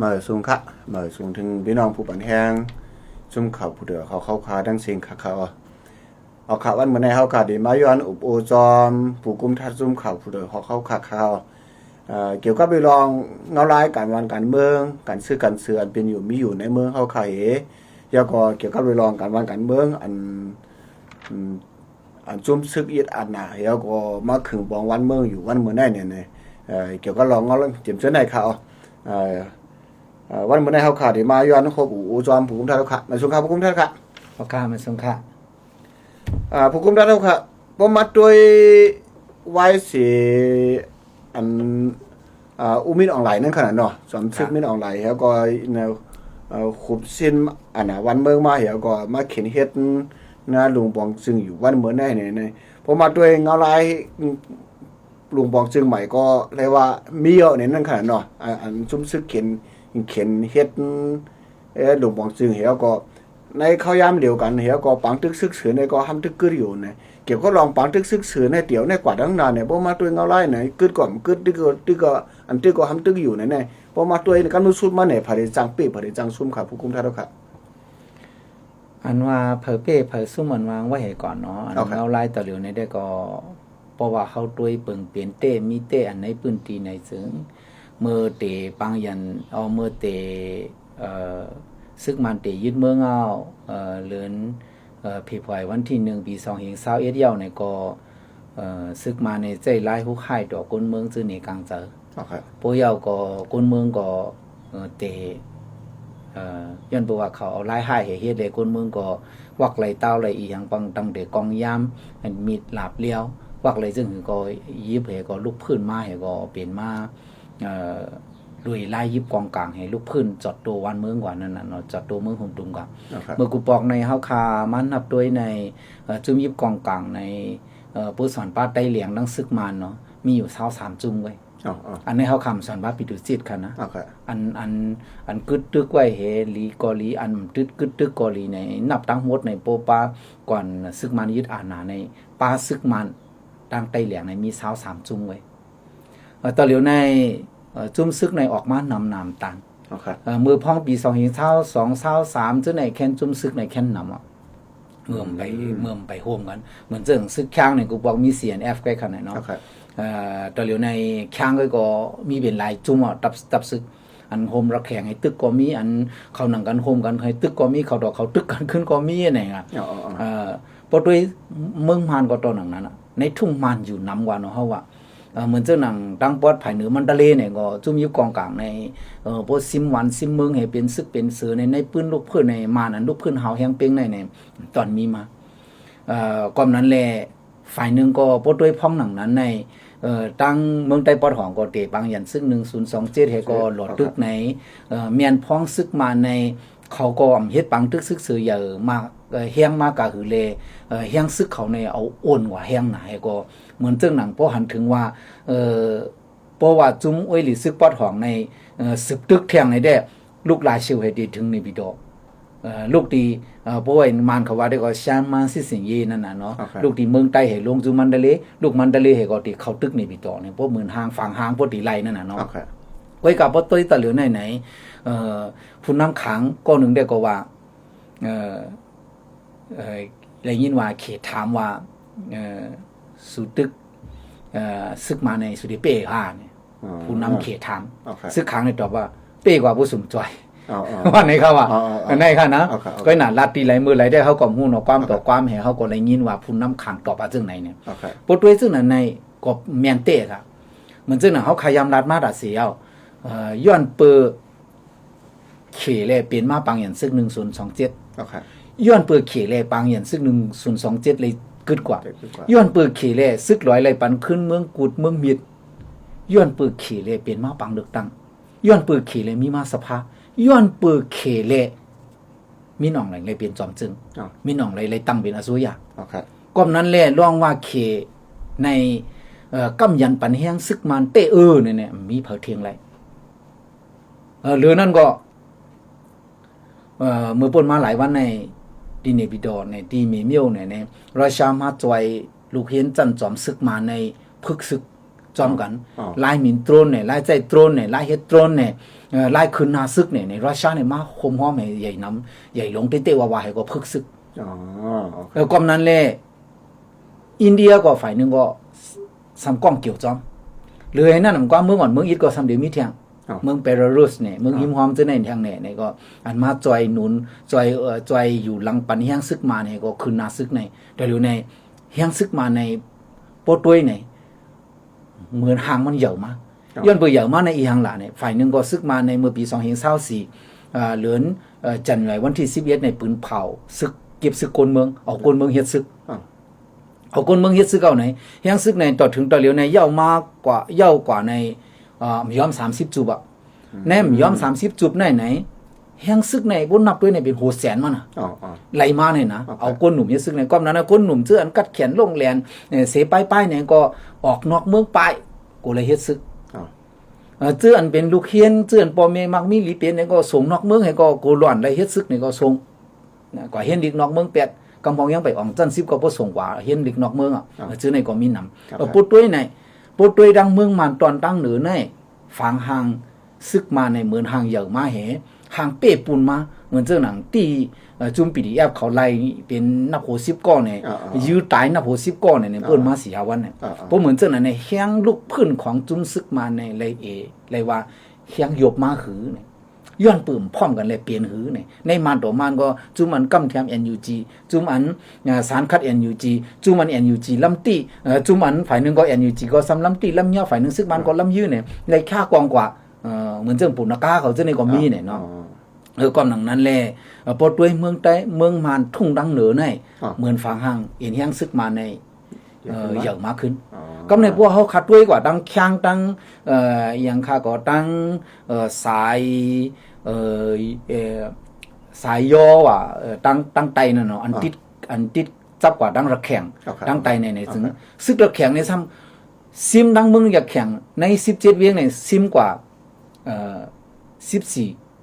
มาสูงค่ะมาสูงถึงพี่น้องผู้ปันแห้งซุ่มข่าวผู้เดือเขาเข้าคาดังเสียงข่าวเอาข่าววันเมื่อในเขาขาดีมาย้อนอุปโอจอมผู้กุมทัดซุ่มข่าวผู้เดือเขาเข้าข่าวเกี่ยวกับไปลองเงาลายการวันการเมืองการซื้อการเสืออันเป็นอยู่มีอยู่ในเมืองเขาขายแล้วก็เกี่ยวกับไปลองการวันการเมืองอันซุ่มซึกอีดอันน่ะแล้วก็มาขึงบองวันเมืองอยู่วันเมื่อได้เนี่ยเกี่ยวกับลองเงาเจียมเสื้อในข่าววันเมื่อในเขาขาดมาย้อนครบอุจอมผู้กุมทัดเขาขามาส่งข่าวผู้กุมทัดค่ะเขาข้ามาส่งข่าวผู้กุมทัดเขาค่ะผมมาด้วยไว้สีอันอุมินออนไลน์นั่นขนาดเนาะสอนซึกมินออนไลน์แล้วก็ขุบสิ้นอันน่ะวันเมืองมาแล้วก็มาเขียนเฮ็ดนะลุงปองซึ่งอยู่วันเมื่อได้เนี่ยผมมาด้วยเงาลายลุงปองซึ่งใหม่ก็เรียกว่ามีเยอะเนี่ยนั่นขนาดเนาะอันซุ่มซึกเขียนเฮ็ดลุงปองซึ่งแล้วก็ในข้าวยามเดียวกันแล้วก็ปังตึกซึกเสือในก็ทำตึกกึดอยู่เนี่ยเกี่ยวก็ลองปังตึกซึกเสือในเตี๋ยวในกว่าทั้งนานเนี่ยพอมาตัวเงาไล่ไหนกึดก่อนกึดตึกก็อันตึกก็ทำตึกอยู่เนี่ยพอมาตัวกันมุสุดมาเนี่ยผลิตจังปีผลิตจังซุ่มค่ะผู้กุมทัดค่ะอันว่าเผอเป้เผอซุ่มอันวางไว้ให้ก่อนเนาะอันเงาไล่ต่อเหลียวในได้ก็เพราะว่าเขาตัวเปิงเปลี่ยนเต้มีเต้อันในปืนตีในซึ่งเมื่อเตปังยันเอาเมื่อเตซึกมันเตยึดเมืองเอาเลือนผีพวยวันที่1ปี2021เยาวในก็ซึกมาในใจไล่หุกให้ดอกคนเมืองซื่อในกลางเจอปยาวก็คนเมืองก็เตย้อนบอกว่าเขาเอาไล่ให้เฮ็ดเลยคนเมืองก็วักไหลเต้าไหลอีหยังปังตังเดกองยามมันมีดหลาบเลี้ยววักไหลซึ่งก็ยิบเหก็ลุกพื้นมาเหก็เป็นมาลุยไล่ยิบกองกลางให้ลูกพื้นจอดตัววันเมืองกว่านั่นน่ะเนาะจอดตัวเมืองหุ่มตุงกับเมื่อกูปอกในเฮาคามันนับด้วยในจุ่มยิบกองกลางในผู้สอนป้าไต้เหลียงดังซึกมันเนาะมีอยู่23จุ่มไว้อันนี้เฮาคำสอนว่าปิดุจิตค่ะนะอันกึดตึกไว้เฮลีกอลีอันกึดตึกกอลีในนับตั้งหมดในโปปาก่อนซึกมันยึดอาณาในป้าซึกมันดังไต้เหลียงในมี23จุ่มไว้ต่อเหลียวในจุ่มซึกในออกมานำตันมือพ้องปี2022-23ซึ่งในแค้นจุ่มซึกในแค้นนำเมื่อไปโฮมกันเหมือนเจิงซึกข้างในกูบอกมี CNF ใกล้ขนาดเนาะตอนเหลียวในข้างก็มีเป็นหลายจุ่มตับซึกอันโฮมระแข่งให้ตึกก็มีอันเขาหนังกันโฮมกันให้ตึกก็มีเขาดอกเขาตึกกันขึ้นก็มีอะไรอ่ะพอด้วยเมืองมานก็ตอนนั้นน่ะในทุ่งมานอยู่นำกว่าเนาะเฮาว่าเหมือนเจ้าหนังตั้งปอดภายเหนือมันทะเลเนี่ยก็จุ่มอยู่กองกลางในพวกซิมวันซิมเมืองให้เป็นซึกเป็นเสือในปืนลูกพื้นในมานอันลูกพื้นเฮาแฮงเป้งในตอนมีมาก่อนนั้นแลฝ่ายนึงก็พอด้วยพ้องหนังนั้นในตั้งเมืองใต้ปอดหองก็เตบางยันซึ่ง1027ให้ก็หลอดตึกในเมียนพ้องซึกมาในเขาก็เฮ็ดปังตึกซึกเสือใหญ่มาแห้งมากกะหือเลแห้งซึกเขาในเอาโอนกว่าแห้งหนาให้ก็เหมือนเจ้าหนังพอหันถึงว่าเพราะว่าจุ้มอ้อยหรือซึกปอดหองในสืบตึกเที่ยงในได้ลูกลายชิวให้ดีถึงในบิดลูกดีเพราะว่ามันเขาว่าได้ก็ชานมันสิสิงเยนั่นน่ะเนาะลูกดีเมืองใต้ให้ลงจุมันทะเลลูกมันทะเลให้ก็ติเขาตึกในบิดเนี่ยเพราะเหมือนห่างฝั่งห่างพอดีไล่นั่นน่ะเนาะไว้กับบ่ต้อยตะเหลือไหนผู้นำขังก็นึงได้ก็ว่าได้ยินว่าเขตถามว่าสุตึกซึกมาในสุดิเป้ค่ะเนี่ยผู้นำเขตถามซึกขังในตอบว่าเป้กว่าผู้สุ่มจ่อยว่าในเขาว่าในค่ะนะก็น่าลัดตีไหลมือไหลได้เขาก็ฮู้เนาะความต่อความแห่เขาก็ได้ยินว่าผู้นำขังตอบว่าจังไหนเนี่ยบ่ด้วยซึ่งนั้นในก็แม่นเต้ค่ะเหมือนซึ่งนั้นเขาขยามลัดมาดาเสียวย้อนเปอเขเลเปลี่ยนมาปังอย่างซึก1027ย้อนเปอเขเลปังอย่างซึก1027เลยกึดกว่าย้อนเปอเขเลซึกร้อยไหลปันขึ้นเมืองกุดเมืองมิดย้อนเปอเขเลเปลี่ยนมาปังเลือกตั้งย้อนเปอเขเลมีมาสภาย้อนเปอเขเลมีหนองไหลเลยเปลี่ยนจอมจึงมีหนองไหลตั้งเป็นอสุยะก้มนั้นแลร้องว่าเขในกำยันปันแห้งซึกมันเตเนี่ยมีเผาเทียงไรเรือนั่นก็เมื่อป่นมาหลายวันในดีเนบิดอในดีเมียวในราชามาจอยลูกเห็นจันจอมซึกมาในพึกซึก จอมกันไล่มินโตรนเนี่ยไล่ใจโตรนเนี่ยไล่เฮ็ดโตรนเนี่ยไล่คืนนาซึกเนี่ยในรัสเซียเนี่ยมาคมห้อมใหญ่น้ำใหญ่หลงเตะว่าให้ก็พึกซึกแล้วก็นั้นแหละอินเดียก็ฝ่ายนึงก็สำกล้องเกี่ยวจอมเลยนั่นก็เมืองอ่อนเมืองอีกก็สำเดียวมีเทียงเมืองเปรูรุสเนี่ยเมืองหิมหอมจะในทางเนี่ยก็อันมาจอยหนุนจอยอยู่หลังปันเฮียงซึกมาเนี่ยก็คืนนาซึกในแต่อยู่ในเฮียงซึกมาในโปรตุยเนี่ยเหมือนหางมันใหญ่มากย้อนไปใหญ่มากในอีหางหล่ะเนี่ยฝ่ายนึงก็ซึกมาในเมื่อปี2024เหลือนจันทร์วันที่11ในปืนเผาซึกเก็บซึกกลเมืองเอากลเมืองเฮ็ดซึกเอากลเมืองเฮ็ดซึกเอาไหนเฮียงซึกในต่อถึงต่อเหลียวในเย่ามากกว่าในย้อม30จุบอ่ะแน่มย้อม30จุบไหนเฮียงซึกในบนนับด้วยในเป็นโหแสนมันน่ะไหลมาเนี่ยนะเอาก้นหนุ่มเฮ็ดซึกในก้อมนั้นนะก้นหนุ่มเสื้ออันกัดแขนลงแลนเสป้ายเนี่ยก็ออกนอกเมืองไปกูเลยเฮ็ดซึกเสื้ออันเป็นลูกเฮียนเสื้ออันปอเมมักมีหลีเปียนเนี่ยก็ส่งนอกเมืองให้ก็โกหล่อนเลยเฮ็ดซึกเนี่ยก็ส่งกว่าเฮียนดิกนอกเมืองเป็ดกำพองยังไปอ่องจัน10ก็บ่ส่งกว่าเฮียนดิกนอกเมืองอ่ะซื้อในก็มีนำปุ้ยในปุ้ยดังเมืองมันตอนตั้งเหนือในฝังหางซึกมาในเหมือนหางเหย่อมาเหหางเป้ปุ่นมาเหมือนเจ้าหนังตีจุ่มปีดีแอบเขาไล่เป็นนับโห10ก้อนเนี่ยยื้อตายนับโห10ก้อนเนี่ยเพิ่นมา4-5วันเนี่ยเพราะเหมือนเจ้านั้นในแข้งลูกพื้นของจุ่มซึกมาในเลยว่าแข้งยบมาหือเนี่ยย้อนปื้มพร้อมกันเลยเปลี่ยนหือเนี่ยในมันต่อมันก็จุ่มอันกำแถม NUG จุ่มอันสารคัด NUG จุ่มอัน NUG ลำตีจุ่มอันฝ่ายนึงก็ NUG ก็ซ้ำลำตีลำย่อฝ่ายนึงซึกมันก็ลำยื้อเนี่ยเลยค่ากองกว่าเหมือนเจ้าปุ่นนากาเขาเจ้านี่ก็มีเนี่ยเนาะก่อนหนังนั้นแหละพอด้วยเมืองใต้เมืองมานทุ่งดังเหนือในเหมือนฝังห่างเอ็นแห้งซึกมาในใหญ่มากขึ้นก็ในพวกเขาคัดด้วยกว่าตั้งแข้งตั้งอย่างข้าก็ตั้งสายย่อว่ะตั้งไตนั่นเนาะอันติดจับกว่าตั้งระแข่งตั้งไตในถึงซึกระแข่งในซ้ำซิมดังเมืองอยากแข่งใน17เวียงในซิมกว่า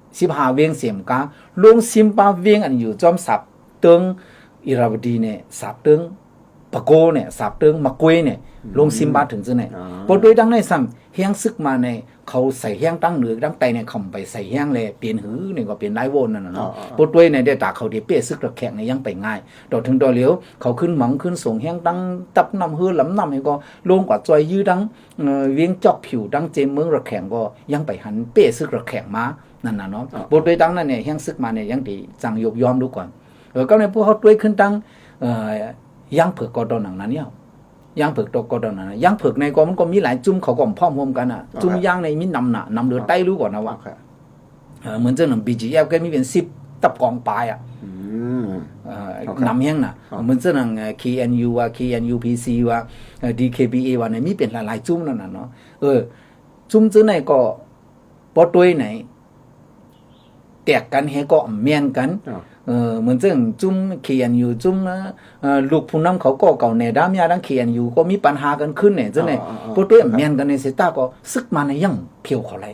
15เวียงเสียมกาลงซิมปาเวียงอันอยู่จอมสับเติงอิราวดีเนี่ยสับเติงปะโกเนี่ยสับเติงมะกวยเนี่ยลงซิมบาถึงจังไหนพอด้วยดังในซ้ำเฮียงซึกมาในเขาใส่เฮียงตั้งเหนือตั้งไตเนี่ยเขาไปใส่เฮียงเลยเปลี่ยนหือเนี่ยก็เปลี่ยนไล่วนนั่นน่ะเนาะพอด้วยในได้ตาเขาได้เป้ซึกระแขกเนี่ยยังไปง่ายดอกถึงดอกเหลียวเขาขึ้นหมังขึ้นส่งเฮียงตั้งตับน้ำหือหลำน้ำให้ก็ลงกว่าจอยยื้อดังเวียงจอกผิวดังเจมเมืองระแขกก็ยังไปหันเป้ซึกระแขกมานั่นน่ะเนาะบทด้วยตั้งนั่นเนี่ยเฮียงซึกมาเนี่ยยังดีจังยกยอมดูก่อนก็ในพวกเขาด้วยขึ้นตั้งยังเผือกก็ตอนหนังนั้นเนี่ยยังเผือกตกก็ตอนนั้นยังเผือกในก็มันก็มีหลายจุ่มเขาก็พร้อมรวมกันอ่ะจุ่มย่างในมีนำเดือใต้รู้ก่อนนะว่าเหมือนเจ้าหนุ่ม BGF ก็มีเป็น10ตับกองปลายอ่ะนำเฮียงน่ะเหมือนเจ้าหนัง KNU ว่า KNUPC ว่า DKBA ว่าเนี่ยมีเป็นหลายๆจุ่มนั่นน่ะเนาะจุ่มซื่อในก็พอตัวไหนแตกกันให้ก็แม่นกันเหมือนซึ่งจุ่ม KNU จุ่มลูกผู้นำเขาก็เก่าแน่ดามยาดัง KNU ก็มีปัญหากันขึ้นเนี่ยจังได๋พอตัวแม่นกันในเสตาก็ซึกมาในยังเพียวเขาไหล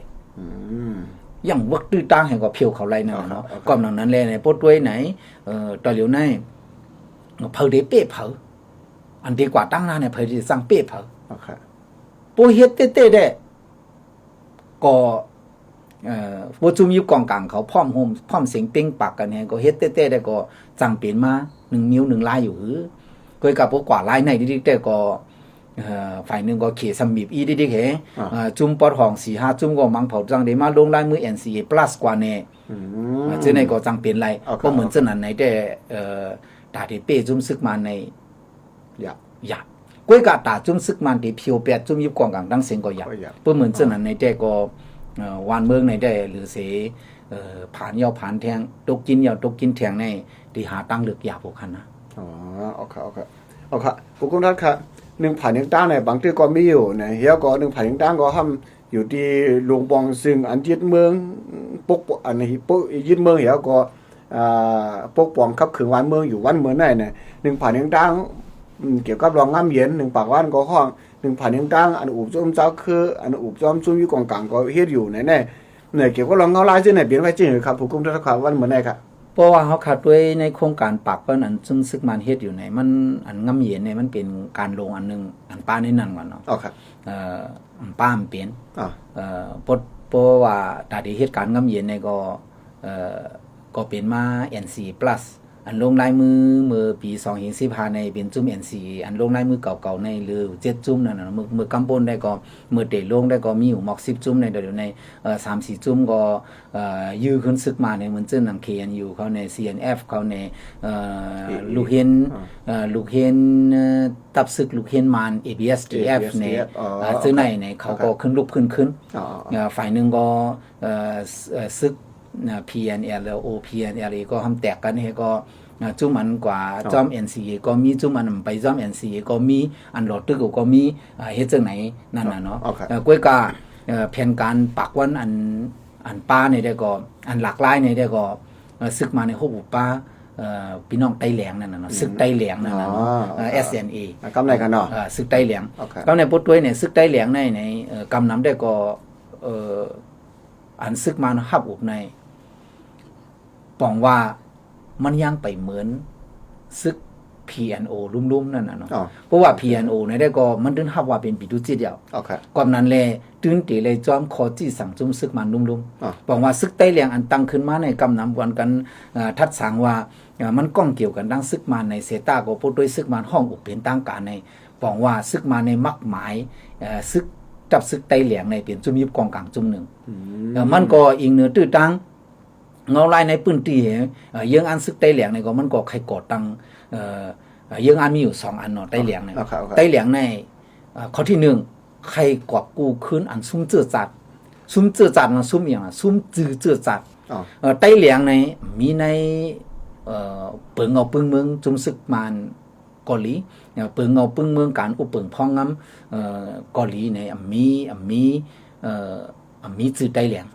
ยังวักตื้อตางให้ก็เพียวเขาไหลนั่นเนาะก่อนนั้นแลเนี่ยพอตัวไหนตอเหลียวในเผาได้เป้เผาอันดีกว่าตั้งหน้าเนี่ยเผาสิสั่งเป้เผาโปเฮ็ดเต้ๆได้ก็บ่จุ่มอยู่กองกลางเขาพร้อมโฮมพร้อมเสียงเต็งปากกันเนี่ยก็เฮ็ดเต้ๆได้ก็จังเป็นมา1นิ้ว1ลายอยู่ก็กับพวกกว่าลายในดิๆแต่ก็ฝ่ายนึงก็เขสำบีบอีดิๆแฮจุ่มปอดห้อง 4-5 จุ่มก็มังเผาจังได้มาลงลายมือ NCA+ กว่าแน่จังได๋ก็จังเป็นไรก็เหมือนจังนั้นในแต่ตาที่เป้จุ่มซึกมาในอยากก้อยกะตาจุ่มซึกมันที่เพียวแปดจุ่มอยู่กองกลางดังเสียงก็อยากเปิ้นเหมือนจังนั้นในแต่ก็วานเมืองในได้หรือเสผ่านยาวผ่านแทงตกกินยาวตกกินแทงในที่หาตั้งเลือกยาพวกคันนะเอาค่ะพวกคุณท่านค่ะ1ผ่าน1ตั้งในบางที่ก็มีอยู่นะเฮียก็1ผ่าน1ตั้งก็ทำอยู่ที่หลวงปองซึ่งอันยึดเมืองปกอันนี้ปกยึดเมืองเฮียก็ปกป้องขับขึงวานเมืองอยู่วันเมืองได้เนี่ย1ผ่าน1ตั้งเกี่ยวกับรองงามเย็น1ปากว่านก็ห้อง1ผ่าน1ตั้งอันอุบจอมเจ้าคืออันอุบจอมซุ่มอยู่กองกลางก็เฮ็ดอยู่ไหนๆเนี่ยเกี่ยวกับรองเงาลายจังไหนเปลี่ยนไว้จริงครับผู้กุมท่านครับวันเหมือนไหนครับ เพราะว่าเขาขัดด้วยในโครงการปากว่าอันซึ่งซึกมันเฮ็ดอยู่ไหนมันอันงำเย็นเนี่ยมันเป็นการลงอันนึงอันป้าในนั้นก่อนเนาะ อ๋อครับ อันป้ามันเปลี่ยน อ๋อ เพราะว่าตาดีเหตุการณ์งำเย็นเนี่ยก็เป็นมา NC Plus อันลงลายมือปี2015ในเป็นจุ่ม NC อันลงลายมือเก่าๆในหรือ7จุ่มนั่นน่ะมือกำปนได้ก็มือเตะลงได้ก็มีอยู่หมอก10จุ่มในเดี๋ยวใน3-4จุ่มก็ยื้อขึ้นซึกมาในเหมือนซึ่งหนัง KNU เขาใน CNF เขาในลูกเห็นตับซึกลูกเห็นมัน ABSDF ในซึ่งในเขาก็ขึ้นลุกขึ้นฝ่ายนึงก็ซึกPNL แล้ว OPNL ก็ทำแตกกันให้ก็จุ่มอันกว่าจอม NCA ก็มีจุ่มอันไปจอม NCA ก็มีอันหลอดตึกก็มีเฮ็ดจังไหนนั่นน่ะเนาะก้วยกาแผนการปักวันอันป้าในได้ก็อันหลากหลายในได้ก็ซึกมาในโคบุป้าพี่น้องไต้แหลงนั่นน่ะเนาะซึกไต้แหลงนั่นน่ะเนาะ SNA กำไรกันเนาะ ซึกไต้แหลงกำในปุ้ด้วยเนี่ยซึกไต้แหลงในกำนำได้ก็อันซึกมาฮับอุบในปองว่ามันยังไปเหมือนซึก PNO ลุ่มๆนั่นน่ะเนาะเพราะว่า PNO เนี่ยได้ก็มันถึงฮับว่าเป็นปีตุจิตยาวก่อนนั้นแลตื่นตีเลยจอมคอจี้สั่งจุ่มซึกมันลุ่มๆบอกว่าซึกใต้แหลงอันตั้งขึ้นมาในกำนำกันทัดสังว่ามันก้องเกี่ยวกันดังซึกมันในเซตาก็พูดด้วยซึกมันห้องอุปเป็นตั้งการในบอกว่าซึกมันในมักหมายซึกจับซึกใต้แหลงในเป็นจุ่มยิบกองกลางจุ่มหนึ่งมันก็อิงเนื้อตื้อตั้งเงาลายในปืนตีเยื่ออันซึกไต้เหลียงในก็มันก็ใครก่อตั้งเยื่ออันมีอยู่2อันเนาะไต้เหลียงเนี่ยไต้เหลียงในข้อที่1ใครกอบกู้คืนอันซุ่มเจือจัดมันซุ่มอย่างซุ่มเจือจัดไต้เหลียงในมีในเปิงเอาปึงเมืองจุมซึกมันเกาหลีเปิงเอาปึงเมืองการอุปเปิงพองงำเกาหลีในมีจือไต้เหลียง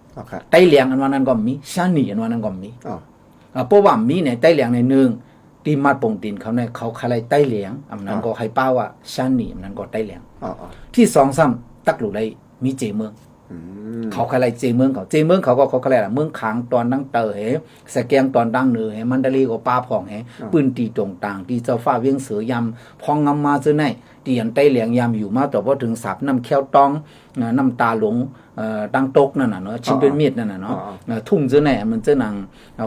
ไต้เหลียงอันว่านั้นก็มีชาหนีอันว่านั้นก็มีเพราะว่ามีในไต้เหลียงใน1ที่มาปงตินเขาในเขาคลายไต้เหลียงอันนั้นก็ให้ป้าว่าชาหนีอันนั้นก็ไต้เหลียงที่2-3ตักหลุได้มีเจเมืองเขาคลายเจเมืองเขาก็เขาคลายเมืองขางตอนดังเตอเหสแกงตอนดังเหนือเหมันดาลีก็ป้าผ่องเหปืนตีตรงต่างที่เจ้าฟ้าเวียงเสือยำพองงำมาซื่อในที่อันไต้เหลียงยำอยู่มาต่อพอถึงสับน้ำแค้วตองน้ำตาหลงดังตกนั่นน่ะเนาะชิ้นเป็นมีดนั่นน่ะเนาะทุ่งเจ้าไหนมันเจ้าหนัง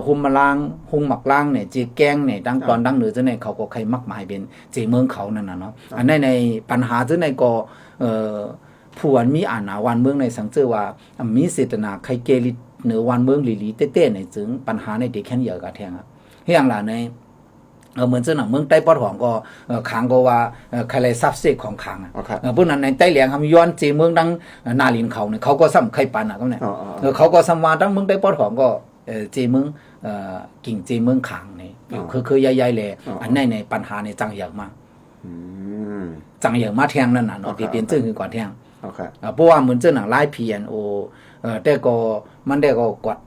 หุ่มมาล้างหุ่มหมักล้างเนี่ยเจแกงเนี่ยดังตอนดังเหนือเจ้าไหนเขาก็ใครมักหมายเป็นเจเมืองเขานั่นน่ะเนาะอันในปัญหาเจ้าไหนก็ผู้อันมีอ่านวันเมืองในสังเจอว่ามีเจตนาใครเกลิเหนือวันเมืองหลีๆเต้ๆในจึงปัญหาในเด็กแค่เยอะกะแทงอ่ะเฮียงล่ะในเหมือนเจ้าหนังเมืองใต้ปอดหองก็ขังก็ว่าใครเลยซับเซกของขังอ่ะพวกนั้นในใต้เหลียงทำย้อนเจเมืองดังนาลินเขาเนี่ยเขาก็ซ้ำใครปันอ่ะก็เนี่ยเขาก็ซ้ำว่าดังเมืองใต้ปอดหองก็เจเมืองกิ่งเจเมืองขังนี่คือใหญ่ๆเลยอันในปัญหาในจังเยอะมากจังเยอะมากแทงนั่นน่ะเนาะที่เป็นซึ่งคือก่อนแทงเพราะว่าเหมือนเจ้าหนังไล่ PNO แต่ก็มันได้ก็กด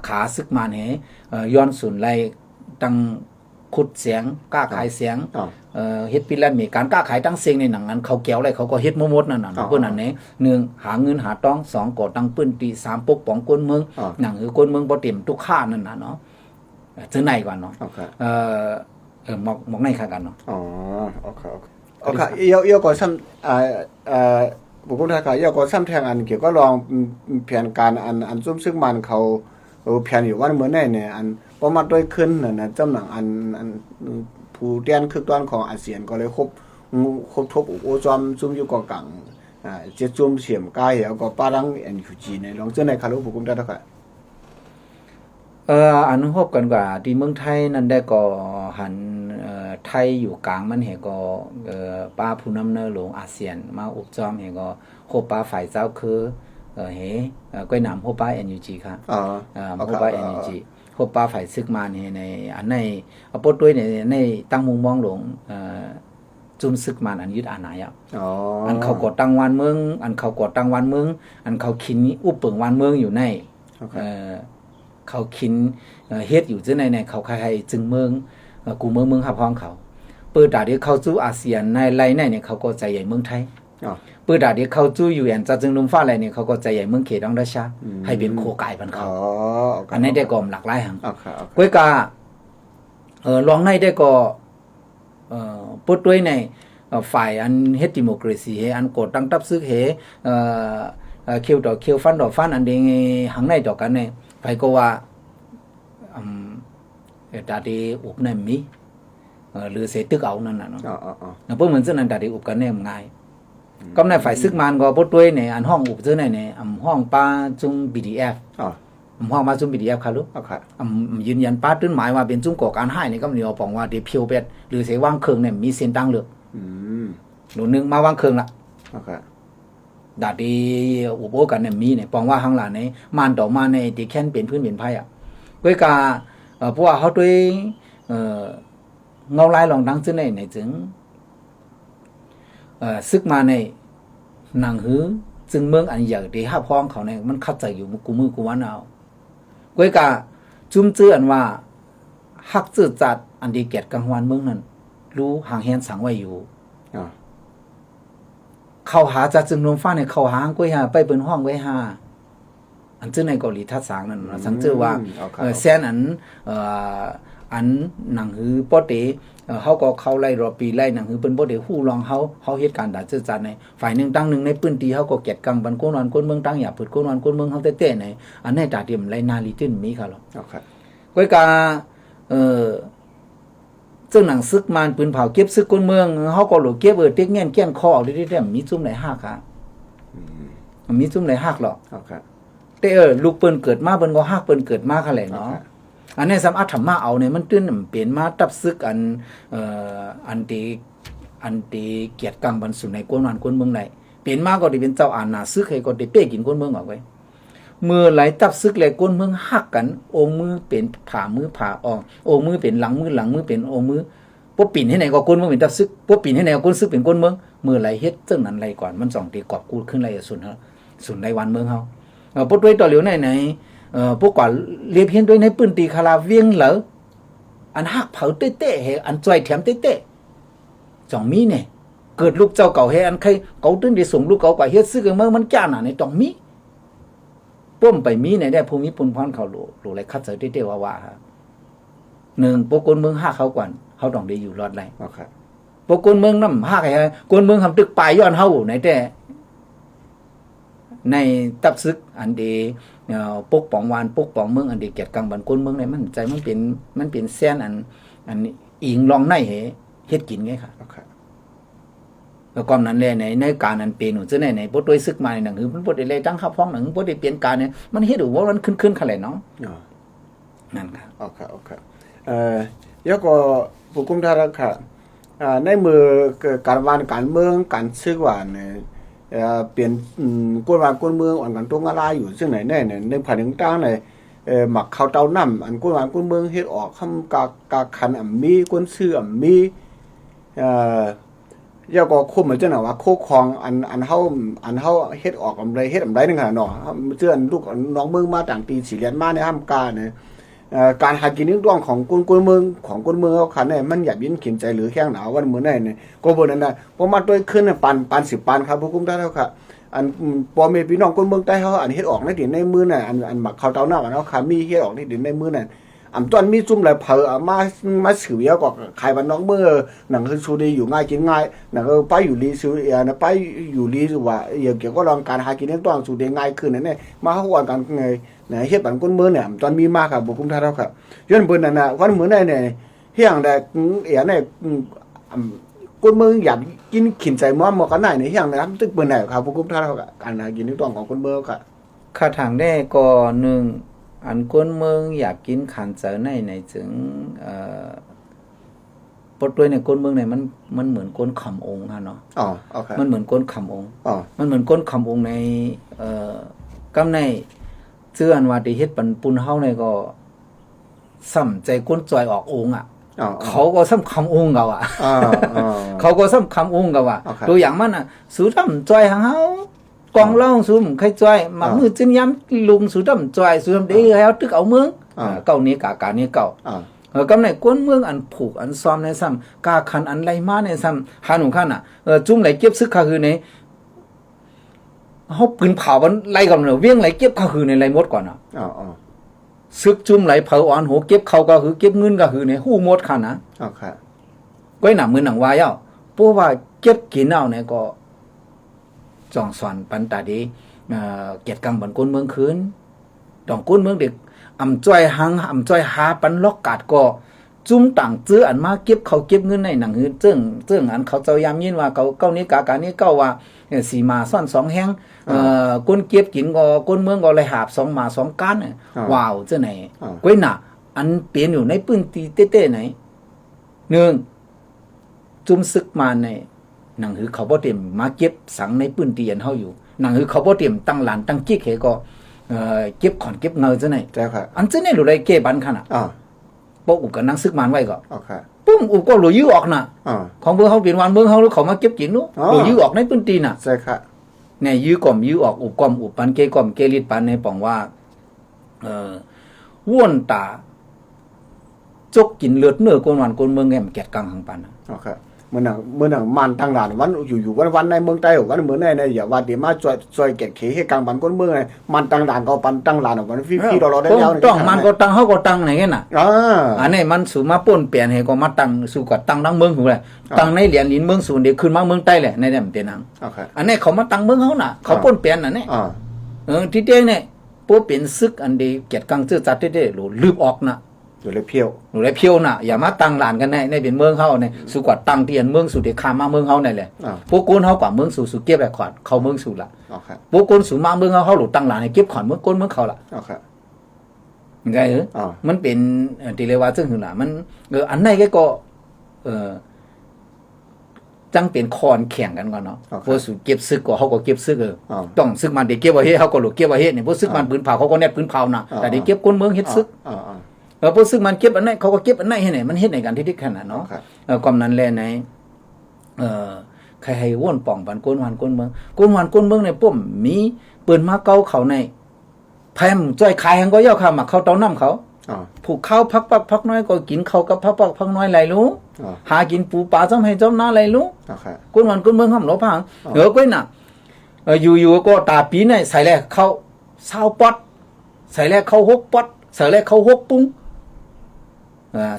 ขาซึกมันย้อนสุนไล่ตั้งขุดเสียงกล้าขายเสียงเฮ็ดพิลันมีการกล้าขายตั้งเสียงในหนังนั้นเขาแก้วอะไรเขาก็เฮ็ดหมดนั่นน่ะเพิ่นอันนี้1หาเงินหาต้อง2ก่อตั้งปืนตี3ปกป้องคนเมืองหนังคือคนเมืองบ่เต็มทุกค่านั่นน่ะเนาะซื้อในก่อนเนาะมองในค่ากันเนาะโอเคเยอะก็ซ้ำบุคคลทางการเยอะก็ซ้ำแทงอันเกี่ยวก็ลองแผนการอันซุ่มซึ่งมันเขาแผนอยู่ว่าเหมือนเนี่ยอันพอมาด้วยขึ้นน่ะจำหนังอันผู้เตียนคือตอนของอาเซียนก็เลยครบทบโอจอมซุ่มอยู่กองกลางเจ็ดซุ่มเสียมกายแล้วก็ป้าดังNUGในลองเจอในคารุบุคุมได้เท่าไหร่อันพบกันกว่าที่เมืองไทยนั่นได้ก็หันไทยอยู่กลางมันเหก็ป้าผู้นำเนอหลวงอาเซียนมาอุบจอมเหก็โคป้าฝ่ายเจ้าคือก้อยหนำโคป้าNUG ค่ะโคป้าNUGโคป้าฝ่ายซึกมาในอันในปดด้วยในตั้งมุมมองหลวงจุ่มซึกมันอันยึดอาณาอ่ะอันเขาก่อตั้งวันเมืองอันเขาก่อตั้งวันเมืองอันเขาคินอุปเปิงวันเมืองอยู่ในเขาคินเฮ็ดอยู่ในเขาใครจึงเมืองกูเมืองหับห้องเขาเปิดตาที่เขาสู้อาเซียนในไรในเนี่ยเขาก็ใจใหญ่เมืองไทย ปืดาที่เขาจู้อยู่แอนจะจึงนุ่มฟ้าอะไรเนี่ยเขาก็ใจใหญ่เมืองเขตดังราชาให้เป็นโคกายพันเขาอันนี้ได้ก็หลากหลายหังก้อยกาลองในได้ก็ปุดด้วยในฝ่ายอันเฮดดิโมคราซีอันกดตั้งตับซึกเฮเคียวต่อเคียวฟันต่อฟันอันเดงหังในต่อกันเนี่ยไปก็ว่าดาดีอุบในมีหรือเสตึกเอานั่นน่ะเนาะเพราะเหมือนซึ่งนั้นดาดีอุบกันเนี่ยง่ายก็ในฝ่ายซึกมันก็ปุดด้วยในอันห้องอุบซึ่งในห้องป้าจุ่ม BDF ห้องมาจุ่ม BDF ค่ะลูกยืนยันป้าตื้นหมายว่าเป็นจุ่มก่อการให้เนี่ยก็มีเอาปองว่าเดี๋ยวเพียวเป็ดหรือเสว่างเครื่องเนี่ยมีเส้นตั้งเลือกหนูนึงมาวางเครื่องละดาดีอุบโอกันเนี่ยมีเนี่ยปองว่าข้างหลังเนี่ยมันต่อมาในที่แค่นเปลี่ยนพื้นเปลี่ยนไพ่อ่ะก็กาเพราะว่าเขาด้วยเงาลายลองดังซึ่งในจึงซึกมาในหนังหือซึ่งเมืองอันใหญ่ที่ห้าพ้องเขาเนี่ยมันคัดใจอยู่กูมือกูวันเอาก็กาจุ่มเจืออันว่าฮักจืดจัดอันดีเกียรติกลางวันเมืองนั้นรู้ห่างแหนสังไว้อยู่เขาหาจากจึงลมฟ้าเนี่ยเขาหางก้อยหาไปเป็นห้องไว้หาอันซึ่งในเกาหลีทัดสางนั่นสังเจอว่าแซนอันหนังหือปอเตเขาก็เข้าไล่รอปีไล่หนังหือเป็นปอเตหู้ลองเขาเหตุการณ์ด่าเจอจัดในฝ่ายหนึ่งตั้งหนึ่งในปืนตีเขาก็เก็บกังบันก้นวันก้นเมืองตั้งอย่าเปิดก้นวันก้นเมืองเขาเต้ๆในอันนี้จ่าเดียมไล่นาลีตื้นมีค่ะหรอก้อยกาเจ้าหนังซึกมันปืนเผาเก็บซึกก้นเมืองเขาก็หลุดเก็บเต็กเงี้ยแก้งคอได้มีจุ่มไหนหักค่ะมีจุ่มไหนหักหรอแต่ลูกเปิ้นเกิดมาเปิ้นก็ฮักเปิ้นเกิดมาคั่นแหละเนาะอันนี้สำอัธรรมะเอาเนี่ยมันตื้นเปลี่ยนมาตับซึกอันตีเกียรติกังบรรสุในกวนวันกวนเมืองไหนเปลี่ยนมาก็ได้เป็นเจ้าอาณาซึกให้ก็ได้เป้กินกวนเมืองออกไว้เมื่อไหลตับซึกและกวนเมืองฮักกันองค์มือเป็นผ่ามือผ่าออกองค์มือเป็นหลังมือเป็นองค์มือปุ๊บปิ่นให้ไหนก็กวนเมืองเป็นตับซึกปุ๊บปิ่นให้ไหนก็กวนซึกเป็นกวนเมืองเมื่อไหลเฮ็ดจังนั้นไหลก่อนมัน2ตีกอบกูขึ้นไหลสุนในวันเมืองเฮาปุ๊บด้วยต่อเหลียวไหนพวกกว่าเรียบเห็นด้วยในปืนตีคาราเวียงเหลออันหักเผาเต้ๆเฮอันจ่อยแถมเต้ๆจ่องมีเนี่ยเกิดลูกเจ้าเก่าเฮอันใครเก่าตึ้งได้ส่งลูกเก่ากว่าเฮ็ดซื้อกันเมื่อมันจ้าหน่ะในจ่องมีป้มไปมีในได้ภูมิปุ่นพรเขาหลูไรคัดเสยเต้ๆว่าฮะหนึ่งพวกคนเมืองหักเขาก่อนเขาต้องได้อยู่รอดไรพวกคนเมืองน้ำหักไงคนเมืองทำตึกปลายย้อนเฮาในแต่ในตับซึกอันดีปกป้องวานปกป้องเมืองอันดีเกียรติกังบันก้นเมืองในมันใจมันเป็นแซนอันอิงลองในเฮ็ดกินไงค่ะแล้วก็นั้นแหละในการนั้นเป็นหนูจะในบ่ด้วยซึกมาในหนังคือมันบ่ได้เลยตั้งข้าพ้องหนังบ่ได้เปลี่ยนการเนี่ยมันเฮ็ดว่ามันขึ้นคั่นแหละเนาะนั่นค่ะโอเคแล้วก็ผู้กุมทารักค่ะในมือการวานการเมืองการซึกหวานเนี่ยเปลี่ยนกวนวานกวนเมืองอ่อนกันตรงอะไรอยู่ซึ่งไหนแน่เนี่ยในผ่านถึงตั้งไหนหมักข้าวเต้าน้ำอันกวนวานกวนเมืองเฮ็ดออกคำกาคันมีกวนซื้อมีแล้วก็คุมเหมือนเจ้าหน่ะว่าโคคองอันเฮาเฮ็ดออกอะไรเฮ็ดอะไรนึงค่ะเนาะเชื่อลูกน้องเมืองมาต่างปี4เรียนมาในห้ามกาเนี่ยการหากินนึกต้องของกวนเมืองเขาคันเนี่ยมันอยากยินขินใจหรือแข้งหนาววันมื้อไหนเนี่ยก็บ่นั่นน่ะพอมาด้วยขึ้นปัน10ปันครับผู้กุมท่านเฮาค่ะอันพ่อแม่พี่น้องคนเมืองใต้เฮาอันเฮ็ดออกในดินในมื้อน่ะอันหมักข้าวเต้าน้ำอันเฮาค่ะมีเฮ็ดออกในดินในมื้อน่ะอันต้นมีจุ่มแล้วเผามาสืบเยอะกว่าขายบ้านน้องเมื่อหนังคือชูดีอยู่ง่ายกินง่ายหนังไปอยู่ลีซูนะไปอยู่ลีสุว่าเกี่ยวก็ลองการหากินในต้องสูดีง่ายขึ้นนั่นเนี่ยมาเขาว่ากันไงเนี่ยเฮ็ดบ้านคนเมืองเนี่ยตอนมีมากครับบุคุมท่าเราครับย้อนเพิ่นนั่นน่ะวันเหมือนได้เนี่ยเฮียงได้เนี่ยคนเมืองอยากกินขินใจม้อมกันไหนเนี่ยเฮียงนะครับตึกเปิ้นไหนครับบุคุมท่าเราการหากินในต้องของคนเมืองครับค่าทางได้ก็1อันก้นเมืองอยากกินขันเจอในจึงปดด้วยในก้นเมืองเนี่ยมันเหมือนก้นคำองค์ฮะเนาะโอเคมันเหมือนก้นคำองค์มันเหมือนก้นคำองค์ในกำในเชื่ออันว่าที่เฮ็ดปันปุนเฮาเนี่ยก็ซ้ำใจก้นจอยออกองค์เขาก็ซ้ำคำองค์เก่าเขาก็ซ้ำคำองค์เก่าตัวอย่างมันสู้ซ้ำจอยหางเฮากองเล่าซุ่มใครจ้อยมามือจิ้นย้ำลุงสุดำจ้อยสุดำดีแล้วตึกเอาเมืองเก่านี้กานี้เก่ากำในก้นเมืองอันผูกอันซ้อมในซ้ำกาคันอันไรมาในซ้ำหาหนุ่มขันจุ่มไหลเก็บซึกค่ะคือใน เขาปืนเผามันไล่ก่อนเนอะเวียงไหลเก็บเขาคือในไรหมดก่อนอ่ะซึกจุ่มไหลเผาอ่อนหัวเก็บเขาก็คือเก็บเงินก็คือในหู้หมดค่ะนะก็หนังมือหนังวายาเพราะว่าเก็บกินเอาเนี่ยก็จองสอนปันตาดีเกียรติกังบันก้นเมืองคืนดองก้นเมืองเด็กอำจ้อยหังอำจ้อยหาปันล็อกกาดก็จุ่มต่างเจื้ออันมาเก็บเขาเก็บเงินในหนังหือเจิ้งอันเขาเจ้ายามยินว่าเขาเก้านี้กานี้เก้าว่าสีมาซ่อนสองแห้งก้นเก็บกินก็ก้นเมืองก็เลยหาบสองมาสองก้านว้าวเจ้าไหนก้อยหน่ะอันเปลี่ยนอยู่ในปืนตีเต้ๆไหนหนึ่งจุ่มซึกมาในหนังหือเขาบ่เต็มมาเก็บสังในปืนตีอันเฮาอยู่หนังหือเขาบ่เต็มตั้งหลานตั้งกิ๊กเหก็เก็บขอนเก็บเงาเจ้าไหนอันเจ้าไหนหลุดไรเก็บบันขนาดปอุกกันนั่งซึกมันไว้ก็ปุ้มอุกก็หลุดยื้อออกน่ะของเมืองเขาเป็นวันเมืองเขาหรือเขามาเก็บกินนู้หลุดยื้อออกในปืนตีน่ะใช่ค่ะเนี่ยยื้อก่อมยื้อออกอุกก่อมอุปันเกก่อมเกลิดปันในป่องว่าว่วนตาจกกินเลือดเนื้อกวนวันกวนเมืองแง่มแกะกังหังปันเมื่อหนังมันทางด่านวันอยู่วันในเมืองใต้วันเหมือนในอย่าว่าเดี๋ยวมาช่วยแกะเขให้กลางบันก้นเมืองไงมันทางด่านก็ปันตั้งหลานวันพี่เราได้แล้วต้องมันก็ตั้งเขาก็ตั้งไหนกันน่ะอันนี้มันสู่มาป่นเปลี่ยนให้ก็มาตั้งสู่กับตั้งดังเมืองหูเลยตั้งในเหรียญลิ้นเมืองสูนเดี๋ยวขึ้นมาเมืองใต้แหละในเนี่ยมันเป็นนังอันนี้เขามาตั้งเมืองเขาน่ะเขาป่นเปลี่ยนน่ะเนี่ยที่เด้งเนี่ยพวกเป็นซึกอันเดียเกียรติกังเจือจัดเด้ๆหรือลืบออกน่ะอยู่เลยเพียวน่ะอย่ามาตั้งหลานกันในเป็นเมืองเฮาเนี่ยสุกว่าตั้งเตียนเมืองสู่เด็กข้ามมาเมืองเฮานี่แหละพวกคนเฮากว่าเมืองสู่เก็บแบบขอนเขาเมืองสู่ละพวกคนสู่มาเมืองเฮาหลุดตั้งหลานให้เก็บขอนเมืองคนเมืองเขาละไงมันเป็นที่เรียกว่าซึ่งคือล่ะมันอันไหนก็จังเป็นคอนแข่งกันก่อนเนาะพวกสู่เก็บซึกก็เฮาก็เก็บซึกต้องซึกมันเด็กเก็บว่าเฮ็ดเฮาก็หลุดเก็บว่าเฮ็ดเนี่ยพวกซึกมันปืนเผาเขาก็แนบปืนเผาน่ะแต่เด็กเก็บคนเมืองเฮ็ดซึกพวกซึ่งมันเก็บอันไหนเขาก็เก็บอันไหนให้ไหนมันเฮ็ดในการที่ขนาดเนาะความนั้นแลในใครให้ว่นป่องปันก้นวันก้นเมืองก้นวันก้นเมืองในปุ่มมีปืนมาเกาเขาในแพมจ้อยขายหังก็ย่อข้ามาเขาเต้าน้ำเขาผูกข้าวพักน้อยก็กินเขากับพักน้อยไหลรู้หากินปูปลาจ้ำให้จ้ำหน้าไหลรู้ก้นวันก้นเมืองห้ามหลบพังก้อยน่ะอยู่ก็ตาปีในใส่แรกเข้า20 ปอดใส่แรกเข้า6 ปอดใส่แรกเข้า6 ปุ้ง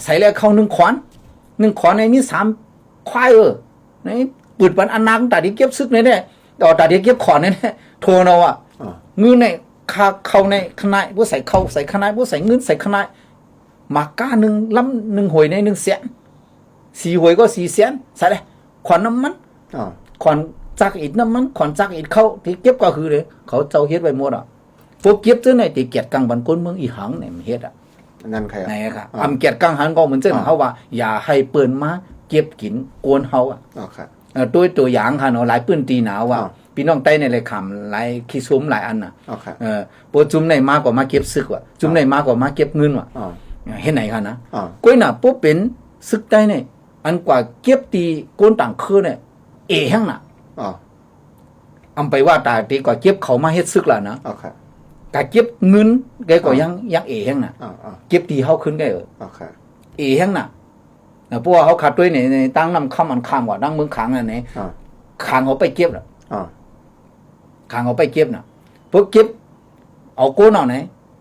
ใส่แรกเข้า1 ขวานในมี3 ควายในปืดปันอันนักตาที่เก็บซึกในเนี่ยตาที่เก็บขอนเนี่ยโทรเอาอ่ะเงินในเข้าในขนาดพวกใส่เข้าใส่ขนาดพวกใส่เงินใส่ขนาดมากก้า1 ล้ำ1 หวยใน1 แสน4 หวยก็4 แสนใส่เลยขวานน้ำมันขวานจักอิดน้ำมันขวานจักอิดเข้าที่เก็บก็คือเลยเขาเจ้าเฮ็ดไว้หมดอ่ะพวกเก็บซื้อในตีเกียรติกังบันก้นเมืองอีหังเนี่ยมันเฮ็ดอ่ะนั่นใครไหนครับเกียรติกังหันก็เหมือนเจ้าเขาว่าอย่าให้ปืนมาเก็บกินกวนเฮาอ่ะตัวอย่างค่ะเนาะหลายปืนตีหนาวว่าพี่น้องใต้ในเลยคำหลายขี้ซุ้มหลายอันน่ะปวดจุ่มในมากกว่ามาเก็บซึกว่ะจุ่มในมากกว่ามาเก็บเงินว่ะเห็นไหนค่ะนะก้อยน่ะปุ๊บเป็นซึกใต้เนี่ยอันกว่าเก็บตีก้นต่างคืนเนี่ยแห้งน่ะไปว่าตาตีกว่าเก็บเขามาเฮ็ดซึกล่ะนะกะเก็บเงินแกก็ยังแห้งน่ะเก็บตีเฮาขึ้นแกแห้งน่ะเพราะว่าเขาขัดด้วยในตั้งนำคำอันข้ามกว่าตั้งเมืองขังอันไหนขังเขาไปเก็บน่ะขังเขาไปเก็บน่ะพวกเก็บเอาโก้นเอาไหน